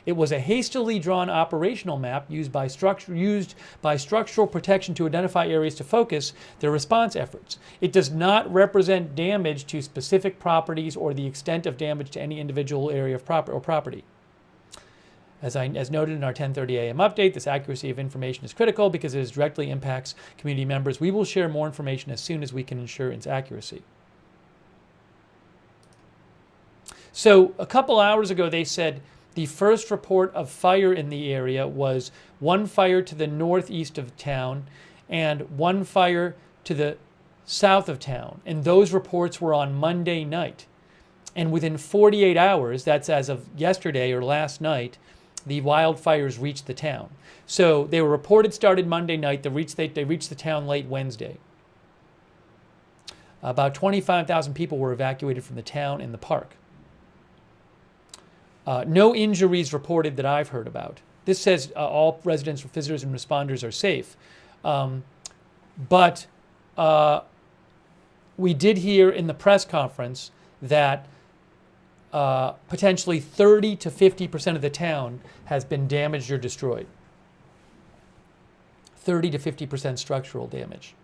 It was a hastily drawn operational map used by structural protection to identify areas to focus their response efforts. It does not represent damage to specific properties or the extent of damage to any individual area of property. As noted in our 10:30 a.m. update, this accuracy of information is critical because it directly impacts community members. We will share more information as soon as we can ensure its accuracy. So a couple hours ago, they said the first report of fire in the area was one fire to the northeast of town and one fire to the south of town. And those reports were on Monday night. And within 48 hours, that's as of yesterday or last night, the wildfires reached the town. So they were reported started Monday night. They reached the town late Wednesday. About 25,000 people were evacuated from the town and the park. No injuries reported that I've heard about. This says all residents, visitors, and responders are safe. But we did hear in the press conference that potentially 30 to 50% of the town has been damaged or destroyed. 30 to 50% structural damage.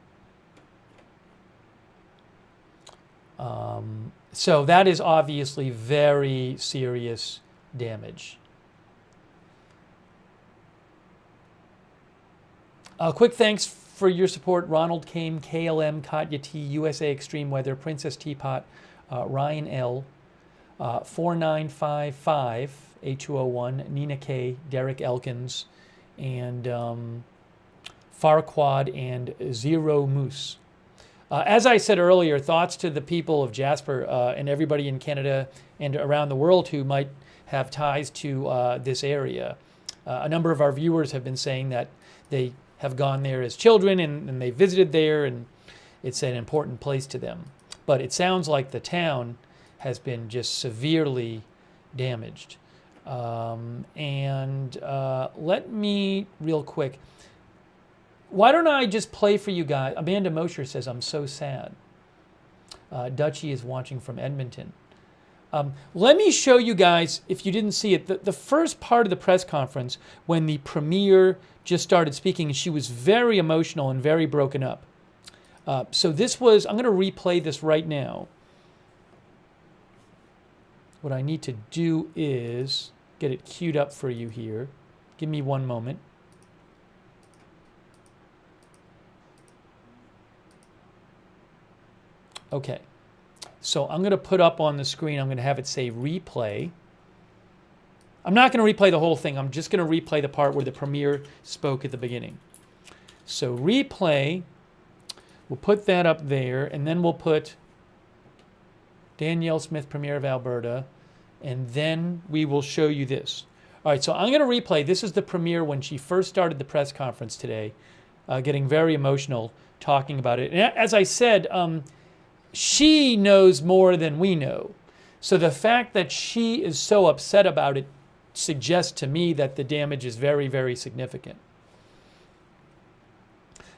So that is obviously very serious damage. Quick thanks for your support. Ronald Kame, KLM, Katya T, USA Extreme Weather, Princess Teapot, Ryan L, 4955, A201, Nina K, Derek Elkins, and Farquad and Zero Moose. As I said earlier, thoughts to the people of Jasper and everybody in Canada and around the world who might have ties to this area. A number of our viewers have been saying that they have gone there as children and they visited there and it's an important place to them. But it sounds like the town has been just severely damaged. Let me, real quick, why don't I just play for you guys? Amanda Mosher says, I'm so sad. Dutchie is watching from Edmonton. Let me show you guys, if you didn't see it, the first part of the press conference when the premier just started speaking, she was very emotional and very broken up. So this was, I'm going to replay this right now. What I need to do is get it queued up for you here. Give me one moment. Okay. So I'm going to put up on the screen, I'm going to have it say replay. I'm not going to replay the whole thing. I'm just going to replay the part where the premier spoke at the beginning. So replay, we'll put that up there, and then we'll put Danielle Smith, Premier of Alberta, and then we will show you this. All right, so I'm going to replay. This is the premier when she first started the press conference today, getting very emotional talking about it. And as I said, she knows more than we know. So the fact that she is so upset about it suggests to me that the damage is very, very significant.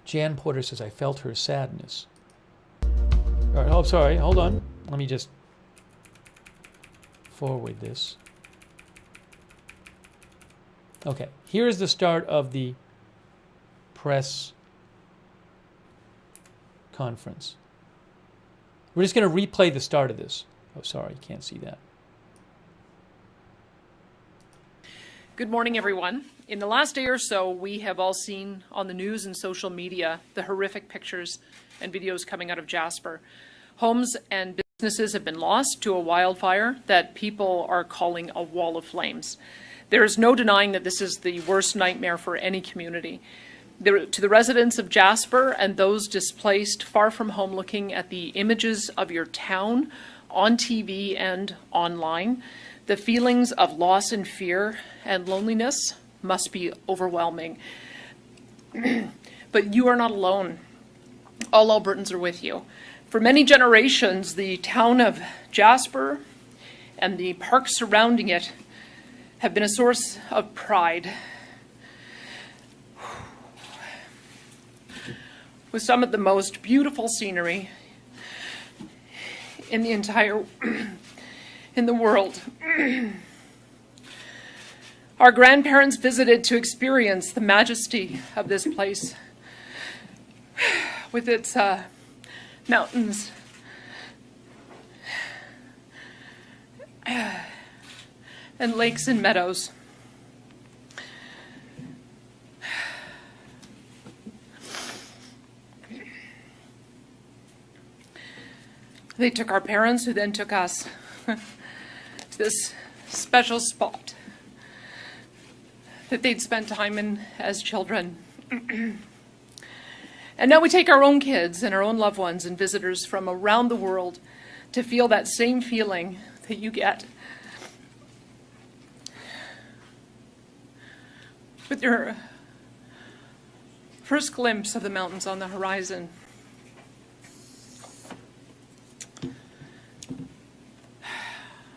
Jan Porter says, I felt her sadness. All right, oh, sorry, hold on. Let me just forward this. Okay, here's the start of the press conference. We're just going to replay the start of this. Oh, sorry, you can't see that. Good morning, everyone. In the last day or so, we have all seen on the news and social media the horrific pictures and videos coming out of Jasper. Homes and businesses have been lost to a wildfire that people are calling a wall of flames. There is no denying that this is the worst nightmare for any community. To the residents of Jasper and those displaced far from home looking at the images of your town on TV and online, the feelings of loss and fear and loneliness must be overwhelming. But you are not alone. All Albertans are with you. For many generations, the town of Jasper and the parks surrounding it have been a source of pride. With some of the most beautiful scenery in the entire in the world. Our grandparents visited to experience the majesty of this place with its mountains and lakes and meadows. They took our parents, who then took us to this special spot that they'd spent time in as children. And now we take our own kids and our own loved ones and visitors from around the world to feel that same feeling that you get with your first glimpse of the mountains on the horizon.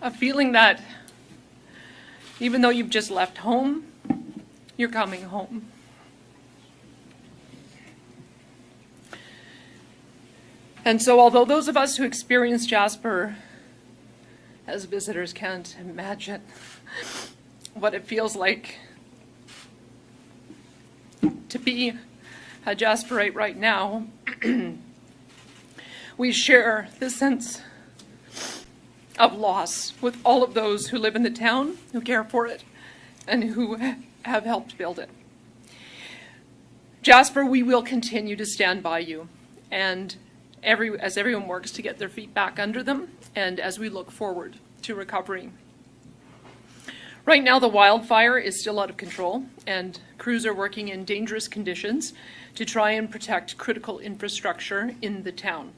A feeling that even though you've just left home, you're coming home. And so although those of us who experience Jasper as visitors can't imagine what it feels like to be a Jasperite right now, we share this sense of loss with all of those who live in the town, who care for it, and who have helped build it. Jasper, we will continue to stand by you, and as everyone works to get their feet back under them, and as we look forward to recovery. Right now, the wildfire is still out of control, and crews are working in dangerous conditions to try and protect critical infrastructure in the town.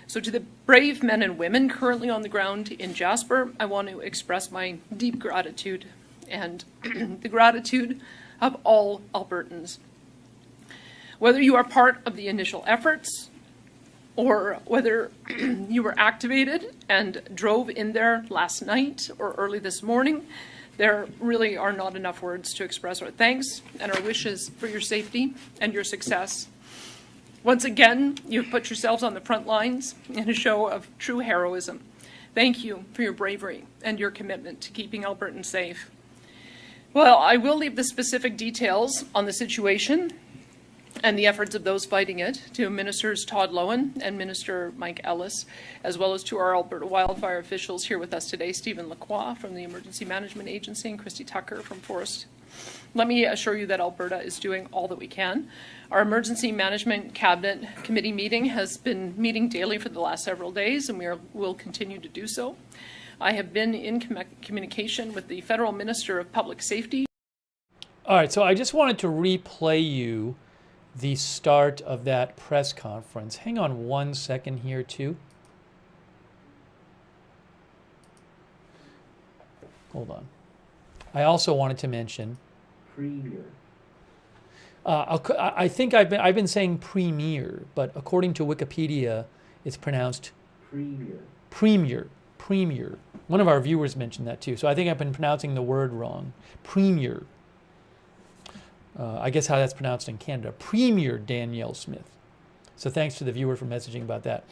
So to the brave men and women currently on the ground in Jasper, I want to express my deep gratitude and the gratitude of all Albertans. Whether you are part of the initial efforts or whether you were activated and drove in there last night or early this morning, there really are not enough words to express our thanks and our wishes for your safety and your success. Once again, you've put yourselves on the front lines in a show of true heroism. Thank you for your bravery and your commitment to keeping Albertans safe. Well, I will leave the specific details on the situation and the efforts of those fighting it to Ministers Todd Loewen and Minister Mike Ellis, as well as to our Alberta wildfire officials here with us today, Stephen Lacroix from the Emergency Management Agency and Christy Tucker from Forestry. Let me assure you that Alberta is doing all that we can. Our Emergency Management Cabinet Committee meeting has been meeting daily for the last several days, and will continue to do so. I have been in communication with the Federal Minister of Public Safety. All right, so I just wanted to replay you the start of that press conference. Hang on 1 second here, too. Hold on. I also wanted to mention Premier. I think I've been saying premier, but according to Wikipedia, it's pronounced Premier. Premier. One of our viewers mentioned that too, so I think I've been pronouncing the word wrong. Premier. I guess how that's pronounced in Canada. Premier Danielle Smith. So thanks to the viewer for messaging about that.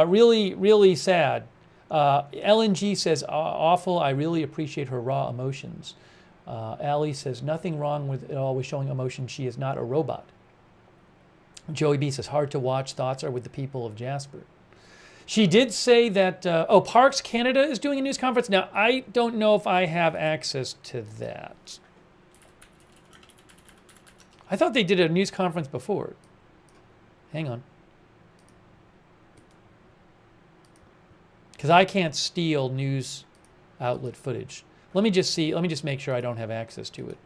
Really, really sad. LNG says, awful, I really appreciate her raw emotions. Allie says, nothing wrong with it always showing emotion. She is not a robot. Joey B says, hard to watch. Thoughts are with the people of Jasper. She did say that, Parks Canada is doing a news conference. Now, I don't know if I have access to that. I thought they did a news conference before. Hang on. Because I can't steal news outlet footage. Let me just see. Let me just make sure I don't have access to it.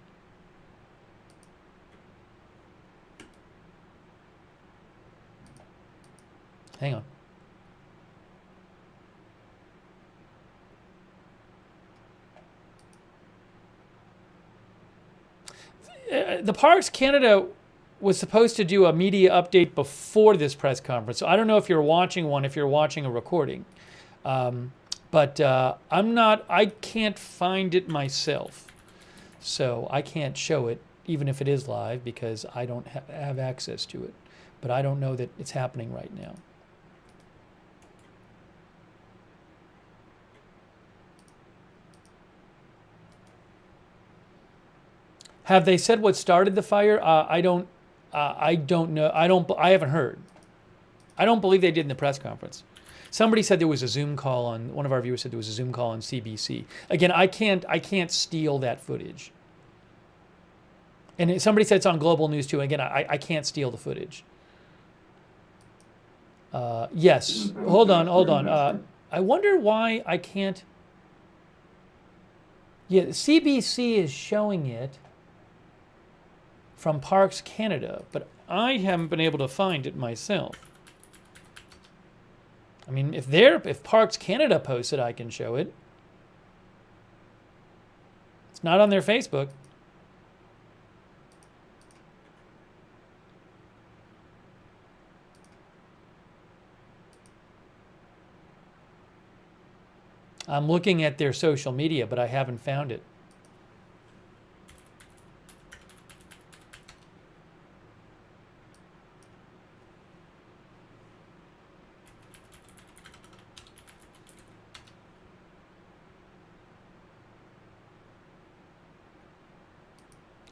Hang on. The Parks Canada was supposed to do a media update before this press conference. So I don't know if you're watching one, if you're watching a recording. But I can't find it myself. So I can't show it, even if it is live, because I don't have access to it. But I don't know that it's happening right now. Have they said what started the fire? I don't know. I haven't heard. I don't believe they did in the press conference. Somebody said there was a Zoom call on, one of our viewers said there was a Zoom call on CBC. Again, I can't steal that footage. And somebody said it's on Global News too. Again, I can't steal the footage. Yes. Hold on. I wonder why I can't. Yeah, CBC is showing it from Parks Canada, but I haven't been able to find it myself. I mean, if Parks Canada posts it, I can show it. It's not on their Facebook. I'm looking at their social media, but I haven't found it.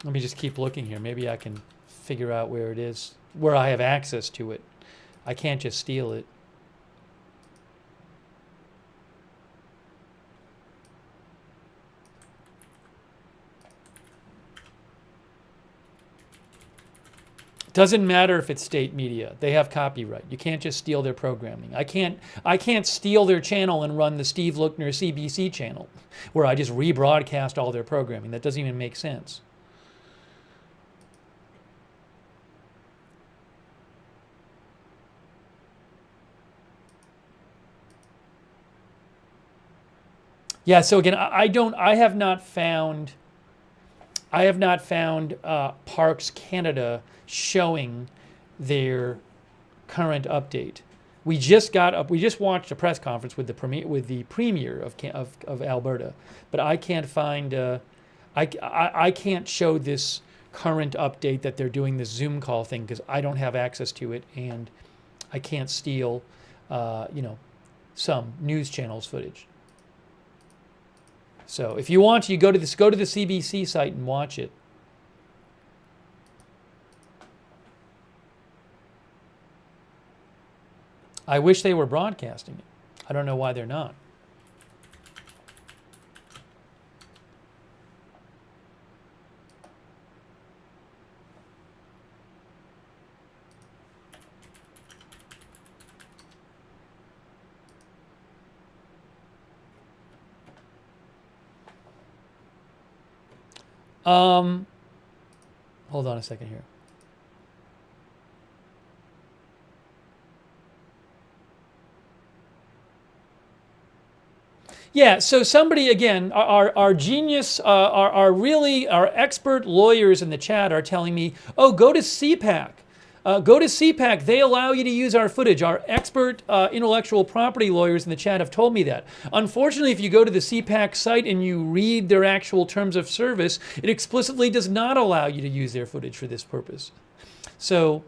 Let me just keep looking here. Maybe I can figure out where it is, where I have access to it. I can't just steal it. Doesn't matter if it's state media. They have copyright. You can't just steal their programming. I can't steal their channel and run the Steve Lookner CBC channel where I just rebroadcast all their programming. That doesn't even make sense. Yeah, so again, I have not found Parks Canada showing their current update. We just watched a press conference with the premier of Alberta, but I can't find I can't show this current update that they're doing this Zoom call thing because I don't have access to it, and I can't steal some news channels footage. So if you want, you go to the CBC site and watch it. I wish they were broadcasting it. I don't know why they're not. Hold on a second here. Yeah, so somebody, again, our genius, our expert lawyers in the chat are telling me, oh, go to CPAC. Go to CPAC. They allow you to use our footage. Our expert intellectual property lawyers in the chat have told me that. Unfortunately, if you go to the CPAC site and you read their actual terms of service, it explicitly does not allow you to use their footage for this purpose. So,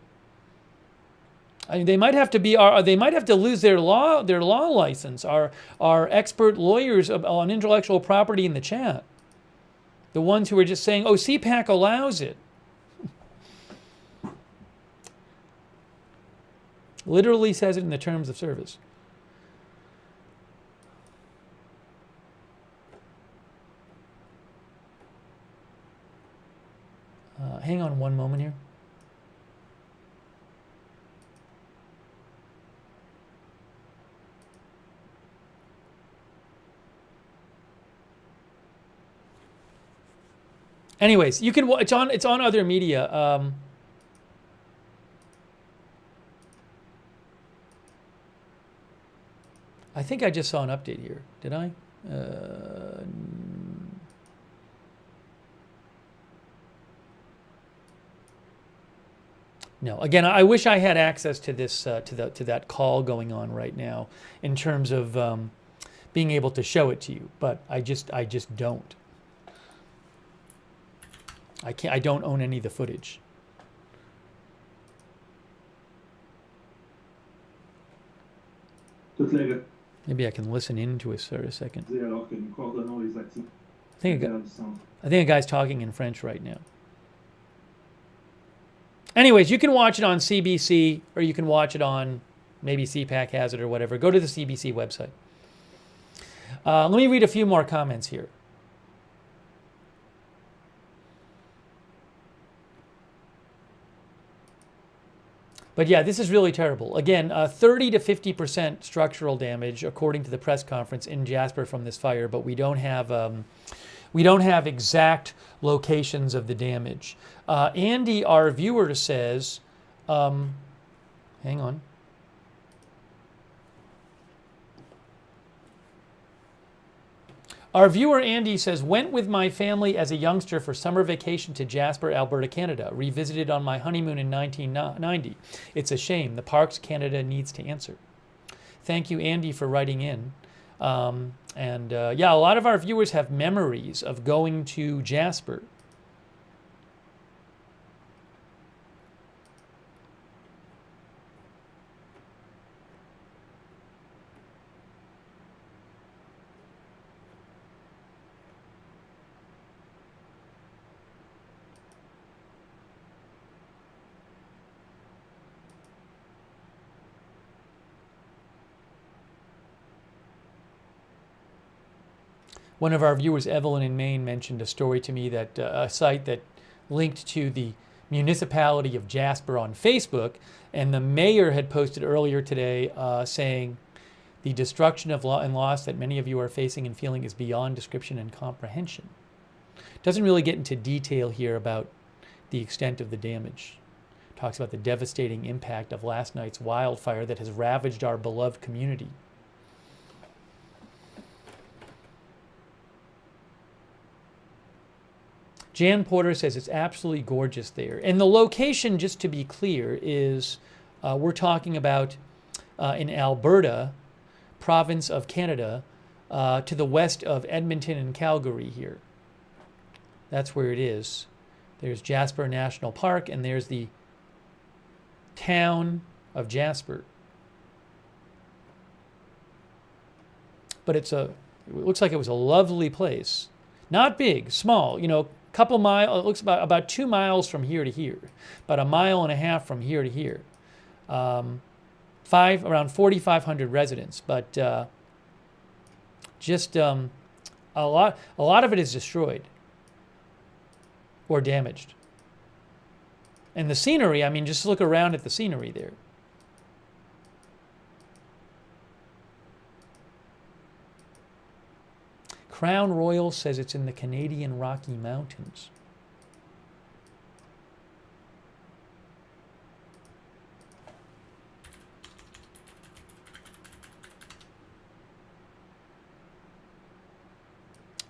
I mean, they might have to lose their law license. Our expert lawyers on intellectual property in the chat, the ones who are just saying, "Oh, CPAC allows it." Literally says it in the terms of service. Hang on one moment here. Anyways, you can. It's on other media. I think I just saw an update here. Did I? No. Again, I wish I had access to this to that call going on right now in terms of being able to show it to you, but I just don't. I don't own any of the footage. Maybe I can listen into it for a second. I think a guy's talking in French right now. Anyways, you can watch it on CBC, or you can watch it on, maybe CPAC has it or whatever. Go to the CBC website. Let me read a few more comments here. But yeah, this is really terrible. Again, 30 to 50% structural damage, according to the press conference in Jasper from this fire. But we don't have exact locations of the damage. Andy, our viewer, says, hang on. Our viewer Andy says, went with my family as a youngster for summer vacation to Jasper, Alberta, Canada. Revisited on my honeymoon in 1990. It's a shame. The Parks Canada needs to answer. Thank you, Andy, for writing in. Yeah, a lot of our viewers have memories of going to Jasper. One of our viewers, Evelyn in Maine, mentioned a story to me that a site that linked to the municipality of Jasper on Facebook, and the mayor had posted earlier today saying the destruction of and loss that many of you are facing and feeling is beyond description and comprehension. Doesn't really get into detail here about the extent of the damage. Talks about the devastating impact of last night's wildfire that has ravaged our beloved community. Jan Porter says it's absolutely gorgeous there. And the location, just to be clear, is we're talking about in Alberta, province of Canada, to the west of Edmonton and Calgary here. That's where it is. There's Jasper National Park, and there's the town of Jasper. But it looks like it was a lovely place. Not big, small, you know, couple miles, it looks about 2 miles from here to here, about 1.5 miles from here to here. Around 4,500 residents, but just a lot of it is destroyed or damaged. And the scenery, I mean, just look around at the scenery there. Crown Royal says it's in the Canadian Rocky Mountains.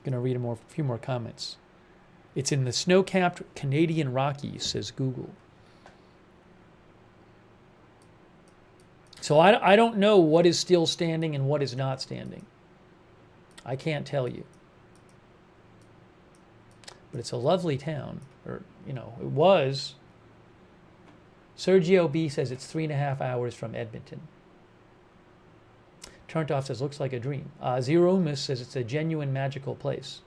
Going to read a few more comments. It's in the snow-capped Canadian Rockies, says Google. So I don't know what is still standing and what is not standing. I can't tell you. But it's a lovely town. Or, you know, it was. Sergio B says it's 3.5 hours from Edmonton. Turntoff says looks like a dream. Zeromus says it's a genuine magical place.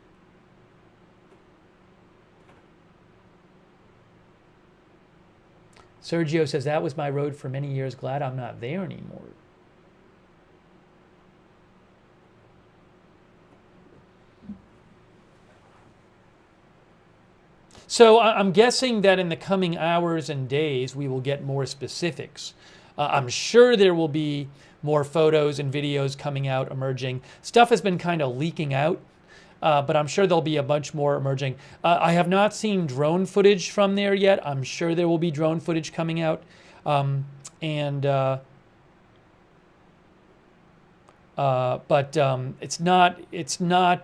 Sergio says that was my road for many years. Glad I'm not there anymore. So I'm guessing that in the coming hours and days, we will get more specifics. I'm sure there will be more photos and videos coming out, emerging. Stuff has been kind of leaking out, but I'm sure there'll be a bunch more emerging. I have not seen drone footage from there yet. I'm sure there will be drone footage coming out. But it's not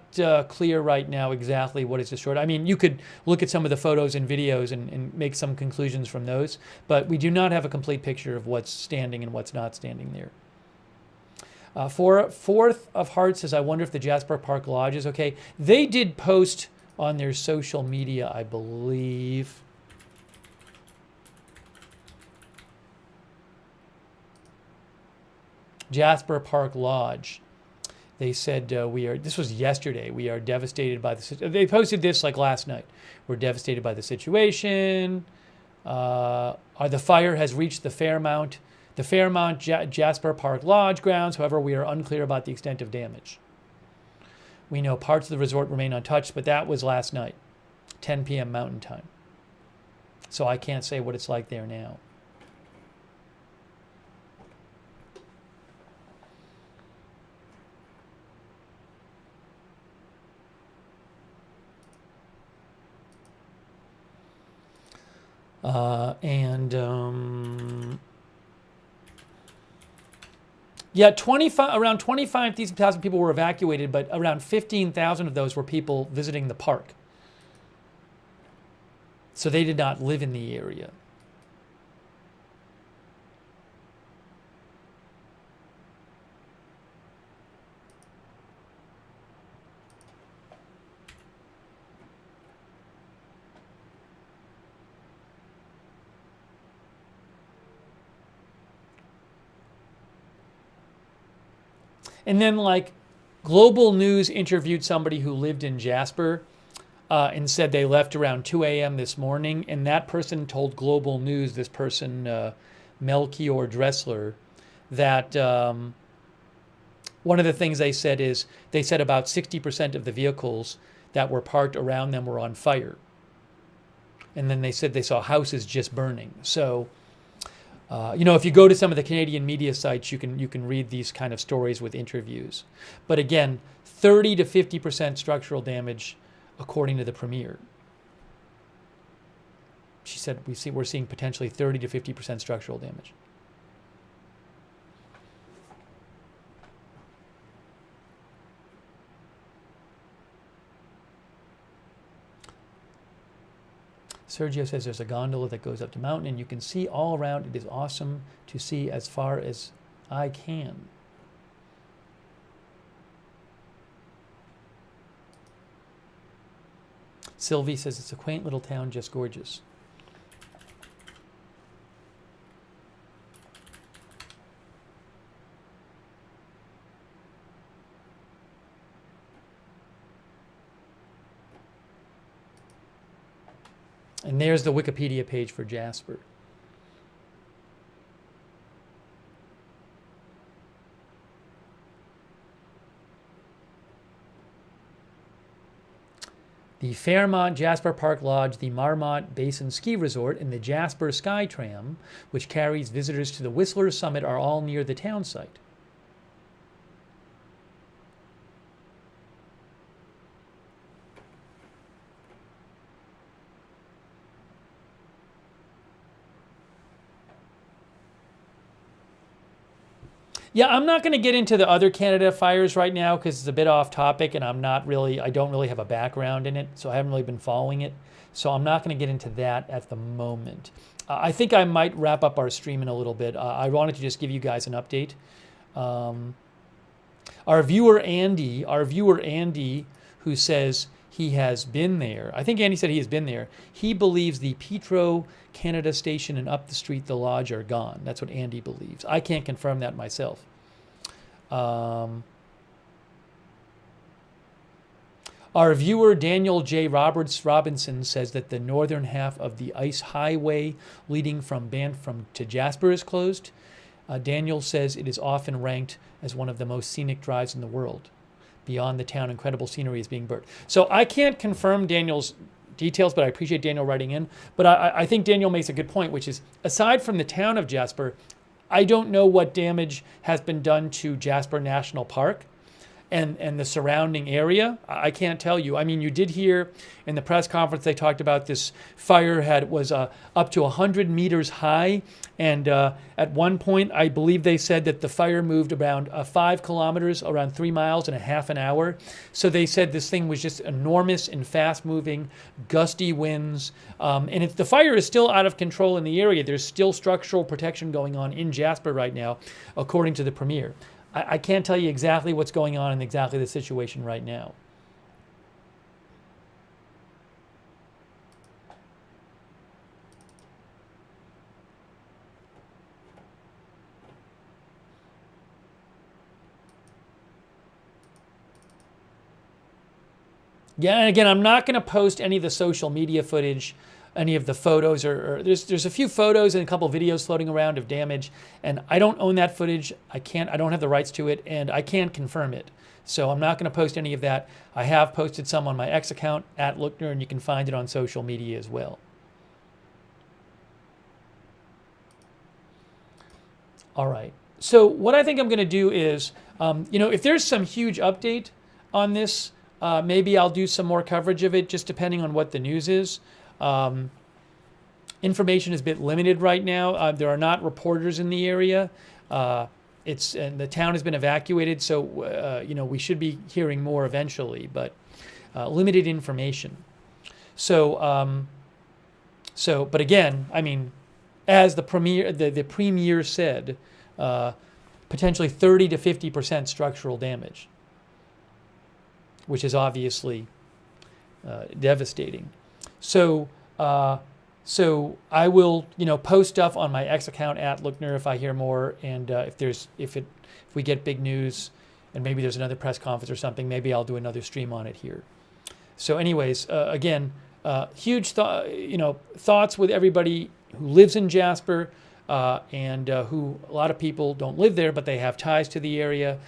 clear right now exactly what is destroyed. I mean, you could look at some of the photos and videos and make some conclusions from those, but we do not have a complete picture of what's standing and what's not standing there. Fourth of Heart says, I wonder if the Jasper Park Lodge is okay. They did post on their social media, I believe. Jasper Park Lodge. They said this was yesterday, we are devastated by the, they posted this like last night. We're devastated by the situation. The fire has reached the Fairmount Jasper Park Lodge grounds. However, we are unclear about the extent of damage. We know parts of the resort remain untouched, but that was last night, 10 p.m. Mountain Time. So I can't say what it's like there now. Yeah, around 25,000 people were evacuated, but around 15,000 of those were people visiting the park. So they did not live in the area. And then, like, Global News interviewed somebody who lived in Jasper and said they left around 2 a.m. this morning. And that person told Global News, this person, Melchior Dressler, that one of the things they said is they said about 60% of the vehicles that were parked around them were on fire. And then they said they saw houses just burning. So, you know, if you go to some of the Canadian media sites, you can read these kind of stories with interviews. But again, 30 to 50% structural damage, according to the Premier. She said we're seeing potentially 30 to 50% structural damage. Sergio says there's a gondola that goes up the mountain and you can see all around. It is awesome to see as far as I can. Sylvie says it's a quaint little town, just gorgeous. And there's the Wikipedia page for Jasper. The Fairmont Jasper Park Lodge, the Marmot Basin Ski Resort, and the Jasper Sky Tram, which carries visitors to the Whistler Summit, are all near the town site. Yeah, I'm not going to get into the other Canada fires right now because it's a bit off topic and I don't really have a background in it, so I haven't really been following it. So I'm not going to get into that at the moment. I think I might wrap up our stream in a little bit. I wanted to just give you guys an update. Our viewer Andy, who says he has been there, I think Andy said he has been there, he believes the Petro Canada station and up the street the lodge are gone. That's what Andy believes. I can't confirm that myself. Our viewer Daniel J. Robinson says that the northern half of the ice highway leading from Banff to Jasper is closed. Daniel says it is often ranked as one of the most scenic drives in the world. Beyond the town, incredible scenery is being burnt. So I can't confirm Daniel's details, but I appreciate Daniel writing in. But I think Daniel makes a good point, which is, aside from the town of Jasper, I don't know what damage has been done to Jasper National Park and the surrounding area. I can't tell you. I mean, you did hear in the press conference they talked about this fire was up to 100 meters high, and at one point I believe they said that the fire moved around 5 kilometers, around 3 miles in a half an hour. So they said this thing was just enormous and fast-moving, gusty winds, and the fire is still out of control in the area. There's still structural protection going on in Jasper right now, according to the Premier. I can't tell you exactly what's going on in exactly the situation right now. Yeah, and again, I'm not going to post any of the social media footage, any of the photos, or there's a few photos and a couple videos floating around of damage, and I don't own that footage. I don't have the rights to it, and I can't confirm it. So I'm not going to post any of that. I have posted some on my X account @Lookner, and you can find it on social media as well. All right. So what I think I'm going to do is, if there's some huge update on this, maybe I'll do some more coverage of it, just depending on what the news is. information is a bit limited right now. There are not reporters in the area. And the town has been evacuated, so you know, we should be hearing more eventually, but limited information. So, but again, I mean, as the premier said, potentially 30 to 50% structural damage, which is obviously devastating. So I will, you know, post stuff on my X account @Lookner if I hear more, and if we get big news, and maybe there's another press conference or something, maybe I'll do another stream on it here. So, anyways, again, huge thoughts with everybody who lives in Jasper, and who a lot of people don't live there, but they have ties to the area.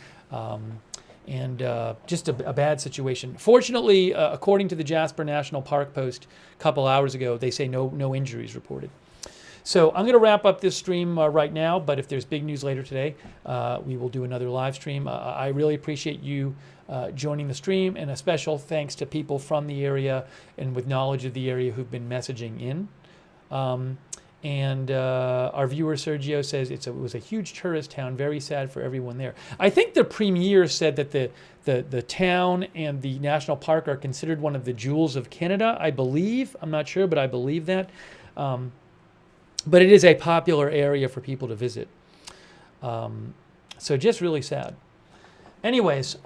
And just a bad situation. Fortunately, according to the Jasper National Park post a couple hours ago, they say no injuries reported. So I'm going to wrap up this stream right now, but if there's big news later today, we will do another live stream. I really appreciate you joining the stream, and a special thanks to people from the area and with knowledge of the area who've been messaging in. And our viewer Sergio says it was a huge tourist town, very sad for everyone there. I think the premier said that the town and the national park are considered one of the jewels of Canada, I believe. I'm not sure, but I believe that. But it is a popular area for people to visit. So just really sad. Anyways,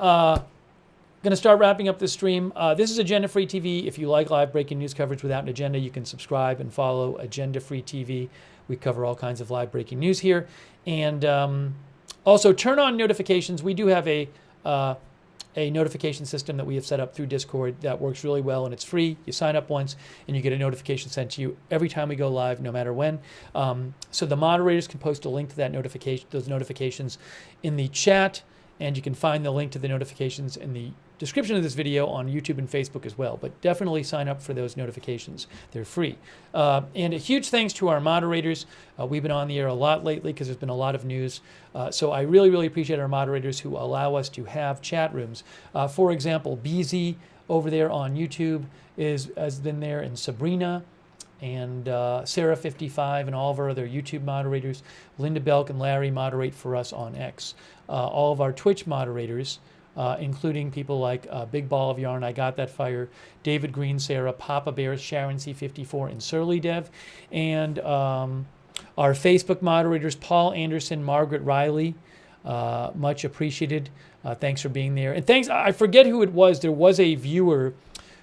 going to start wrapping up this stream. This is Agenda Free TV. If you like live breaking news coverage without an agenda, you can subscribe and follow Agenda Free TV. We cover all kinds of live breaking news here. And also turn on notifications. We do have a notification system that we have set up through Discord that works really well, and it's free. You sign up once and you get a notification sent to you every time we go live, no matter when. So the moderators can post a link to that those notifications in the chat, and you can find the link to the notifications in the description of this video on YouTube and Facebook as well. But definitely sign up for those notifications. They're free. And a huge thanks to our moderators. We've been on the air a lot lately because there's been a lot of news. So I really, really appreciate our moderators who allow us to have chat rooms. For example, BZ over there on YouTube has been there, and Sabrina, and Sarah55, and all of our other YouTube moderators. Linda Belk and Larry moderate for us on X. All of our Twitch moderators, including people like Big Ball of Yarn, I Got That Fire, David Green, Sarah, Papa Bears, Sharon C54, and Surly Dev. And our Facebook moderators, Paul Anderson, Margaret Riley, much appreciated. Thanks for being there. And thanks, I forget who it was. There was a viewer.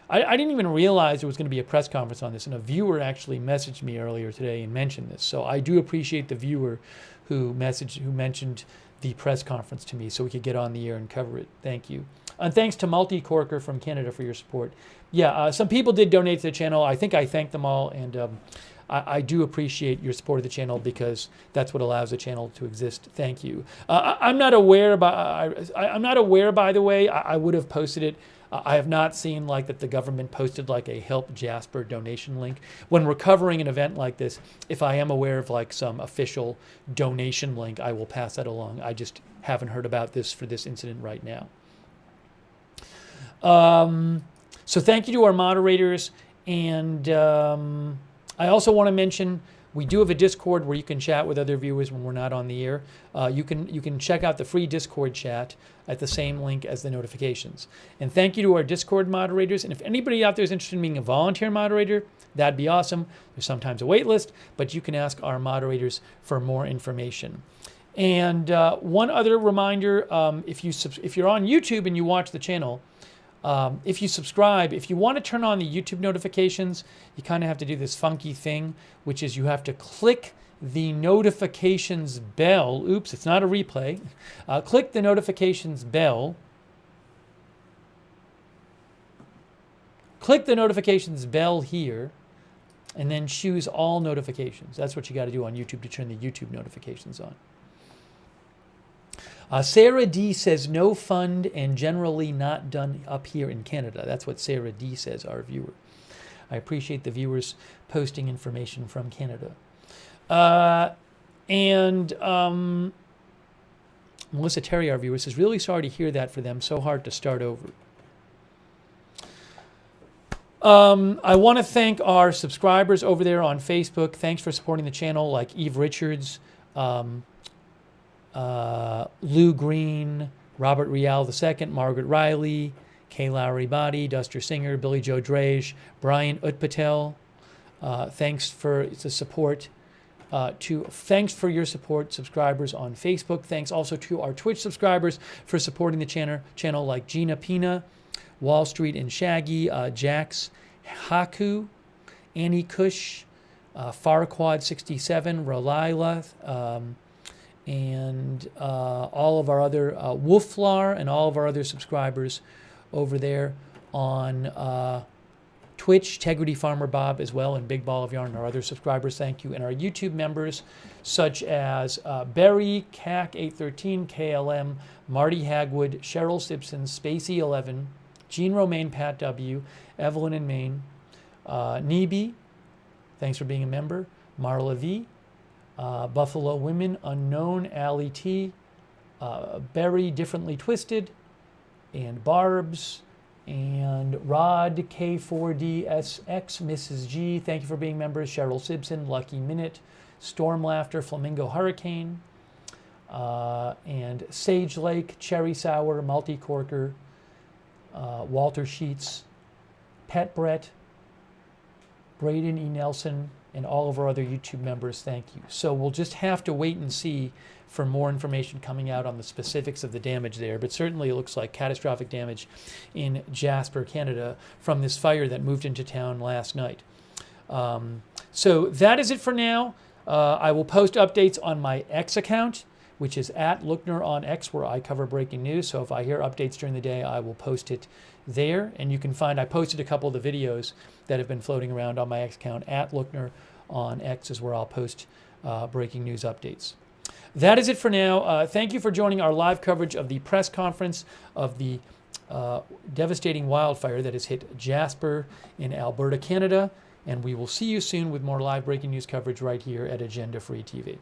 I didn't even realize there was going to be a press conference on this, and a viewer actually messaged me earlier today and mentioned this. So I do appreciate the viewer who mentioned the press conference to me so we could get on the air and cover it. Thank you. And thanks to Multi-Corker from Canada for your support. Yeah, some people did donate to the channel. I think I thanked them all, and I do appreciate your support of the channel because that's what allows the channel to exist. Thank you. I'm not aware, by the way, I would have posted it. I have not seen like that the government posted like a Help Jasper donation link. When we're covering an event like this, if I am aware of like some official donation link, I will pass that along. I just haven't heard about this for this incident right now. So thank you to our moderators. And I also want to mention we do have a Discord where you can chat with other viewers when we're not on the air. You can check out the free Discord chat at the same link as the notifications. And thank you to our Discord moderators. And if anybody out there is interested in being a volunteer moderator, that'd be awesome. There's sometimes a wait list, but you can ask our moderators for more information. And one other reminder, if you're on YouTube and you watch the channel, if you subscribe, if you want to turn on the YouTube notifications, you kind of have to do this funky thing, which is you have to click the notifications bell. Oops, it's not a replay. Click the notifications bell. Click the notifications bell here, and then choose all notifications. That's what you got to do on YouTube to turn the YouTube notifications on. Sarah D says no fund and generally not done up here in Canada. That's what Sarah D says, our viewer. I appreciate the viewers posting information from Canada. Melissa Terry, our viewer, says, really sorry to hear that for them. So hard to start over. I want to thank our subscribers over there on Facebook. Thanks for supporting the channel, like Eve Richards, Lou Green, Robert Rial II, Margaret Riley, Kay Lowry Body, Duster Singer, Billy Joe Drage, Brian Utpatel. Thanks for the support. Thanks for your support, subscribers on Facebook. Thanks also to our Twitch subscribers for supporting the channel like Gina Pina, Wall Street and Shaggy, Jax Haku, Annie Cush, Farquad67, Rolila, and all of our other Wolflar and all of our other subscribers over there on Twitch, Tegrity Farmer Bob as well, and Big Ball of Yarn, our other subscribers, thank you. And our YouTube members, such as Barry, CAC813, KLM, Marty Hagwood, Cheryl Simpson, Spacey11, Jean Romaine, Pat W., Evelyn in Maine, Neeby, thanks for being a member, Marla V., Buffalo Women, Unknown, Allie T., Barry Differently Twisted, and Barbs, and Rod K4DSX, Mrs. G, thank you for being members, Cheryl Simpson, Lucky Minute, Storm Laughter, Flamingo Hurricane, and Sage Lake, Cherry Sour, Multi Corker, Walter Sheets, Pet Brett, Braden E. Nelson, and all of our other YouTube members, thank you. So we'll just have to wait and see for more information coming out on the specifics of the damage there, but certainly it looks like catastrophic damage in Jasper, Canada from this fire that moved into town last night. So that is it for now. I will post updates on my X account, which is @Lookner on X, where I cover breaking news. So if I hear updates during the day, I will post it there. And you can find, I posted a couple of the videos that have been floating around on my X account. @Lookner on X is where I'll post breaking news updates. That is it for now. Thank you for joining our live coverage of the press conference of the devastating wildfire that has hit Jasper in Alberta, Canada. And we will see you soon with more live breaking news coverage right here at Agenda Free TV.